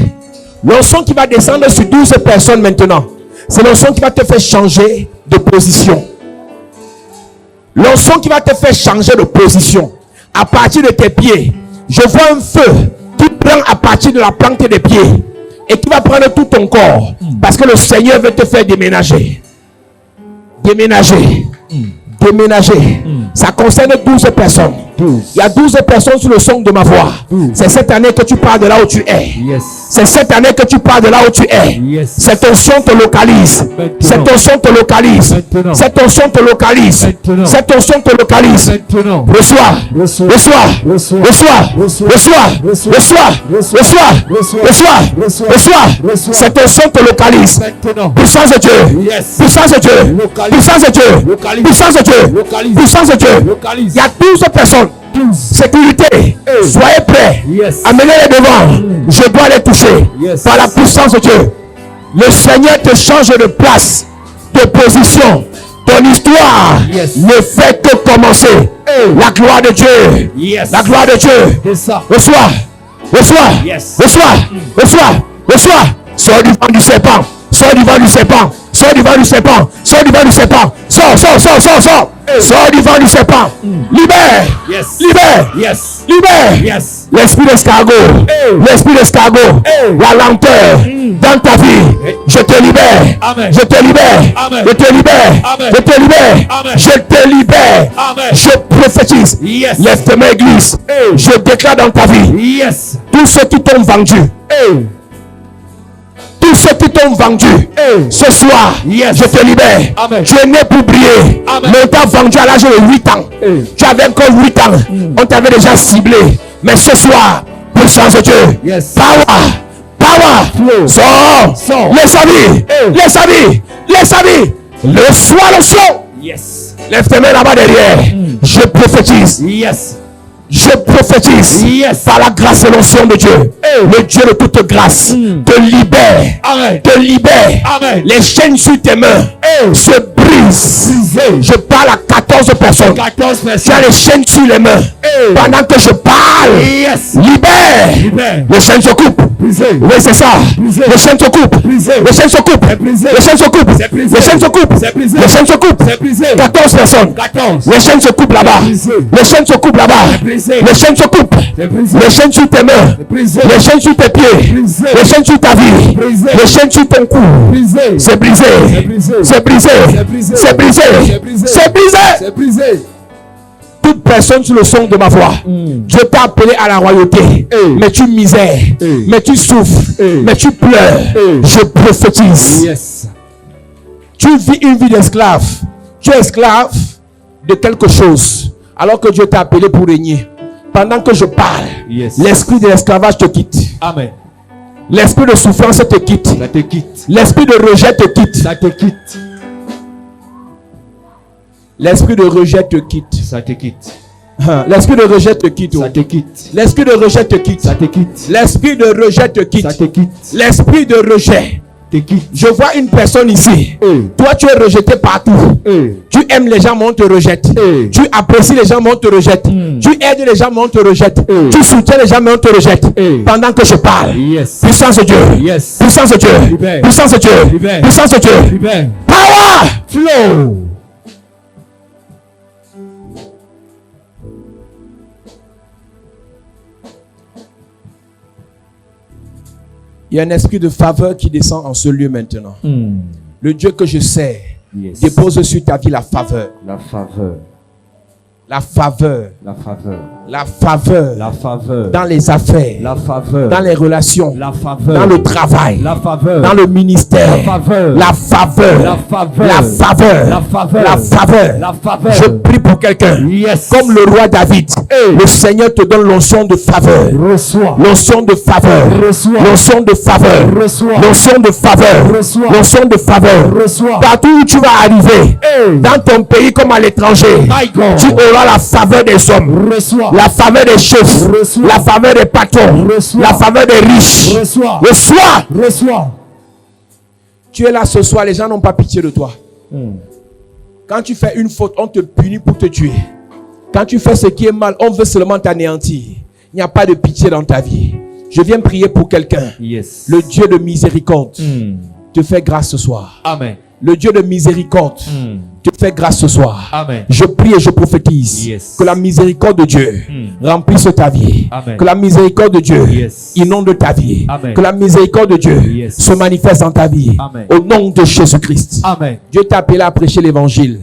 L'onction qui va descendre sur 12 personnes maintenant, c'est l'onction qui va te faire changer de position. L'onction qui va te faire changer de position. À partir de tes pieds, je vois un feu qui prend à partir de la plante des pieds et qui va prendre tout ton corps. Parce que le Seigneur veut te faire déménager. Déménager. Déménager. Ça concerne 12 personnes. Il y a 12 personnes sous le son de ma voix. C'est cette année que tu pars de là où tu es. C'est cette année que tu pars de là où tu es. Cette onction te localise. Cette onction te localise. Cette onction te localise. Cette onction te localise. Reçois. Reçois. Reçois. Reçois. Reçois. Reçois. Reçois. Cette onction te localise. Puissance de Dieu. Puissance de Dieu. Puissance de Dieu. Puissance de Dieu. Puissance de Dieu. Il y a 12 personnes. Sécurité. Soyez prêts. Amenez-les devant. Je dois les toucher. Par la puissance de Dieu. Le Seigneur te change de place, de position. Ton histoire ne fait que commencer. La gloire de Dieu. La gloire de Dieu. Reçois. Reçois. Reçois. Reçois. Reçois. Sors du vent du serpent. Sors du vent du serpent. Sors du vent du serpent. Sors du vent du serpent. Sors, sors, sors, sors, sors. Sors du vent du serpent. Libère. Libère. Libère. L'esprit d'escargot. L'esprit d'escargot. La lenteur dans ta vie. Je te libère. Je te libère. Je te libère. Je te libère. Je te libère. Je prophétise. Lève tes mains, église. Je déclare dans ta vie. Tous ceux qui t'ont vendu. Tous ceux qui t'ont vendu ce soir, je te libère. Tu es né pour briller. Mais on t'a vendu à l'âge de 8 ans. Tu avais encore 8 ans. On t'avait déjà ciblé. Mais ce soir, puissance de Dieu. Power. Power. Sors. Les amis. Les amis. Les amis. Reçois le son. Lève tes mains là-bas derrière. Je prophétise. Je prophétise par la grâce et l'onction de Dieu. Le Dieu de toute grâce te libère. Te libère. Les chaînes sur tes mains se brisent. Je parle à 14 personnes. Tu as les chaînes sur les mains. Pendant que je parle, libère. Les chaînes se coupent. Oui, c'est ça. Les chaînes se coupent. Les chaînes se coupent. Les chaînes se coupent. Les chaînes se coupent. Les chaînes se coupent. 14 personnes. Les chaînes se coupent là-bas. Les chaînes se coupent là-bas. Les chaînes se coupent. Les chaînes sur tes mains. Les chaînes sur tes pieds. Les chaînes sur ta vie. Les chaînes sur ton cou. C'est brisé. C'est brisé. C'est brisé. C'est brisé. C'est brisé. Toute personne sur le son de ma voix. Dieu t'a appelé à la royauté. Mais tu misères. Mais tu souffres. Mais tu pleures. Je prophétise. Tu vis une vie d'esclave. Tu es esclave de quelque chose. Alors que Dieu t'a appelé pour régner. Pendant que je parle, l'esprit de l'esclavage te quitte. Amen. L'esprit de souffrance te quitte. Ça te quitte. L'esprit de rejet te quitte. Ça te quitte. L'esprit de rejet te quitte. Ça te quitte. L'esprit de rejet te quitte. Ça te quitte. L'esprit de rejet te quitte. Ça te quitte. L'esprit de rejet te quitte. Ça te quitte. L'esprit de rejet. Je vois une personne ici. Toi, tu es rejeté partout. Tu aimes les gens, mais on te rejette. Tu apprécies les gens, mais on te rejette. Tu aides les gens, mais on te rejette. Tu soutiens les gens, mais on te rejette. Pendant que je parle, puissance de Dieu. Puissance de Dieu. Puissance de Dieu. Puissance de Dieu. Power. Flow. Il y a un esprit de faveur qui descend en ce lieu maintenant. Le Dieu que je sais Yes. dépose sur ta vie la faveur. La faveur. La faveur. La faveur. La faveur. La faveur. Dans les affaires. La faveur. Dans les relations. La faveur. Dans le travail. La faveur. Dans le ministère. La faveur. La faveur. La faveur. La faveur. La faveur. La faveur. La faveur. Je prie pour quelqu'un. Yes. Comme le roi David. Le Seigneur te donne l'onction de faveur. Reçois. L'onction de faveur. Reçois. L'onction de faveur. Reçois. L'onction de faveur. Reçois. L'onction de faveur. Reçois. Partout où tu vas arriver, dans ton pays comme à l'étranger, My God. tu auras la faveur des hommes, Reçois. la faveur des chefs, Reçois. la faveur des patrons, Reçois. la faveur des riches. Reçois. Reçois. Reçois. Tu es là ce soir, les gens n'ont pas pitié de toi. Quand tu fais une faute, on te punit pour te tuer. Quand tu fais ce qui est mal, on veut seulement t'anéantir. Il n'y a pas de pitié dans ta vie. Je viens prier pour quelqu'un. Yes. Le Dieu de miséricorde te fait grâce ce soir. Amen. Le Dieu de miséricorde te fait grâce ce soir. Amen. Je prie et je prophétise Yes. que la miséricorde de Dieu remplisse ta vie. Amen. Que la miséricorde de Dieu Yes. inonde ta vie. Amen. Que la miséricorde de Dieu Yes. se manifeste dans ta vie. Amen. Au nom de Jésus-Christ. Amen. Dieu t'a appelé à prêcher l'évangile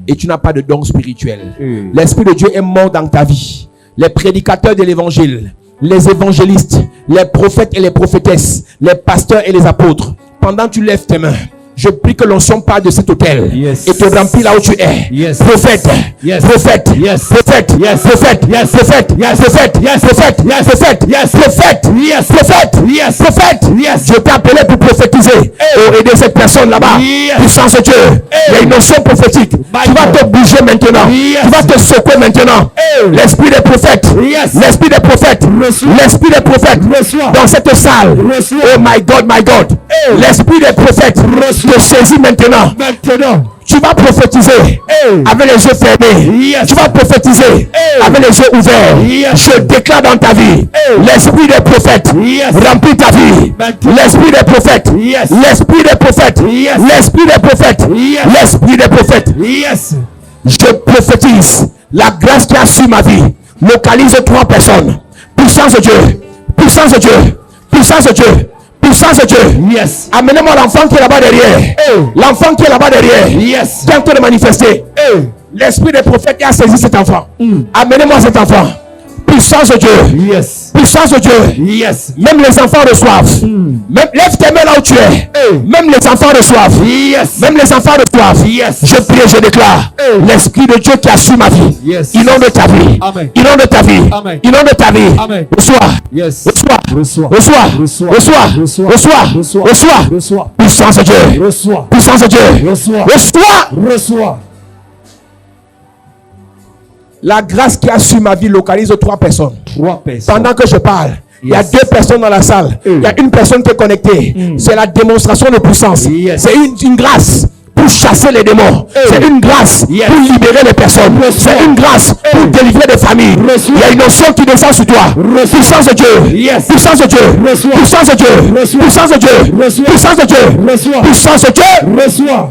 et tu n'as pas de don spirituel. L'Esprit de Dieu est mort dans ta vie. Les prédicateurs de l'évangile, les évangélistes, les prophètes et les prophétesses, les pasteurs et les apôtres, pendant que tu lèves tes mains, je prie que l'onction parte de cet hôtel Yes. et te remplit là où tu es. Yes. Prophète, Yes. prophète, Yes. prophète, Yes. prophète, Yes. prophète, Yes. prophète, Yes. prophète, Yes. prophète, Yes. prophète, Yes. prophète, Yes. prophète. Yes. Je t'ai appelé pour prophétiser et aider cette personne là-bas. Yes. Puissance de Dieu. Il y a une notion prophétique. Tu vas te bouger maintenant. Yes. Tu vas te secouer maintenant. L'esprit des prophètes. Yes. L'esprit des prophètes. Reçois. L'esprit des prophètes. Reçois. Dans cette salle. Reçois. Oh my God, my God. L'esprit des prophètes te saisit maintenant. Maintenant. Tu vas prophétiser avec les yeux fermés. Yes. Tu vas prophétiser avec les yeux ouverts. Yes. Je déclare dans ta vie l'esprit des prophètes Yes. remplit ta vie. Maintenant. L'esprit des prophètes. Yes. L'esprit des prophètes. Yes. L'esprit des prophètes. Yes. L'esprit des prophètes. Yes. Je prophétise la grâce qui a sur ma vie. Localise 3 personnes. Puissance de Dieu. Puissance de Dieu. Puissance de Dieu. Puissance de Dieu. Yes. Amenez-moi l'enfant qui est là-bas derrière. L'enfant qui est là-bas derrière. Yes. Qui est en train de manifester. L'esprit des prophètes qui a saisi cet enfant. Amenez-moi cet enfant. Puissance de Dieu. Yes. Puissance de Dieu. Yes. Même les enfants reçoivent. Même, lève tes mains là où tu es. Même les enfants reçoivent. Yes. Même les enfants reçoivent. Yes. Je prie et je déclare. L'esprit de Dieu qui a su ma vie. Yes. Inonde ta vie. Amen. Inonde ta vie. Amen. Inonde ta vie. Amen. Reçois. Yes. Reçois. Reçois. Reçois. Reçois. Reçois. Reçois. Reçois. Reçois. Reçois. Reçois. Puissance de Dieu. Reçois. Puissance de Dieu. Reçois. Reçois. Reçois. La grâce qui a su ma vie localise 3 personnes. 3 personnes. Pendant que je parle, il y a Yes. 2 personnes dans la salle. Il y a une personne qui est connectée. C'est la démonstration de puissance. Yes. C'est une grâce pour chasser les démons. C'est une grâce Yes. pour libérer les personnes. C'est une grâce pour délivrer des familles. Il y a une notion qui descend sur toi. Puissance de Dieu. Yes. Puissance de Dieu. Reçois. Puissance de Dieu. Reçois. Puissance de Dieu. Reçois. Puissance de Dieu. Reçois. Puissance de Dieu. Reçois.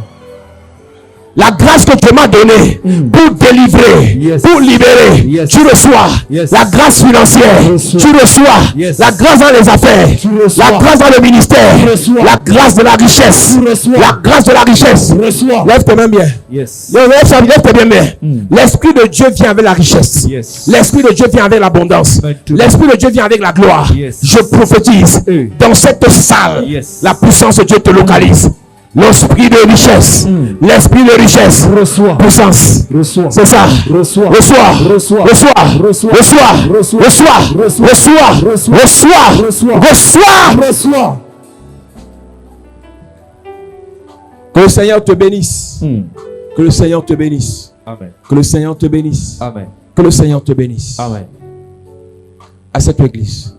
La grâce que Dieu m'a donnée pour délivrer, Yes. pour libérer, Yes. tu reçois. Yes. La grâce financière, Reçois. tu reçois. Yes. La grâce dans les affaires, Tu reçois. la grâce dans le ministère, Reçois. la grâce de la richesse, Tu reçois. la grâce de la richesse. Reçois. Lève tes mains bien. Yes. Lève tes mains bien. L'Esprit de Dieu vient avec la richesse. Yes. L'Esprit de Dieu vient avec l'abondance. Maintenant. L'Esprit de Dieu vient avec la gloire. Yes. Je prophétise dans cette salle, Yes. la puissance de Dieu te localise. L'esprit de richesse, l'esprit de richesse, Reçois. puissance. Reçois. C'est ça. Reçois. Reçois. Reçois. Reçois. Reçois. Reçois. Reçois. Reçois. Reçois. Reçois. Reçois. Reçois. Reçois. Reçois. Reçois. Que le Seigneur te bénisse. Que le Seigneur te bénisse. Amen. Que le Seigneur te bénisse. Amen. Que le Seigneur te bénisse. Amen. À cette église.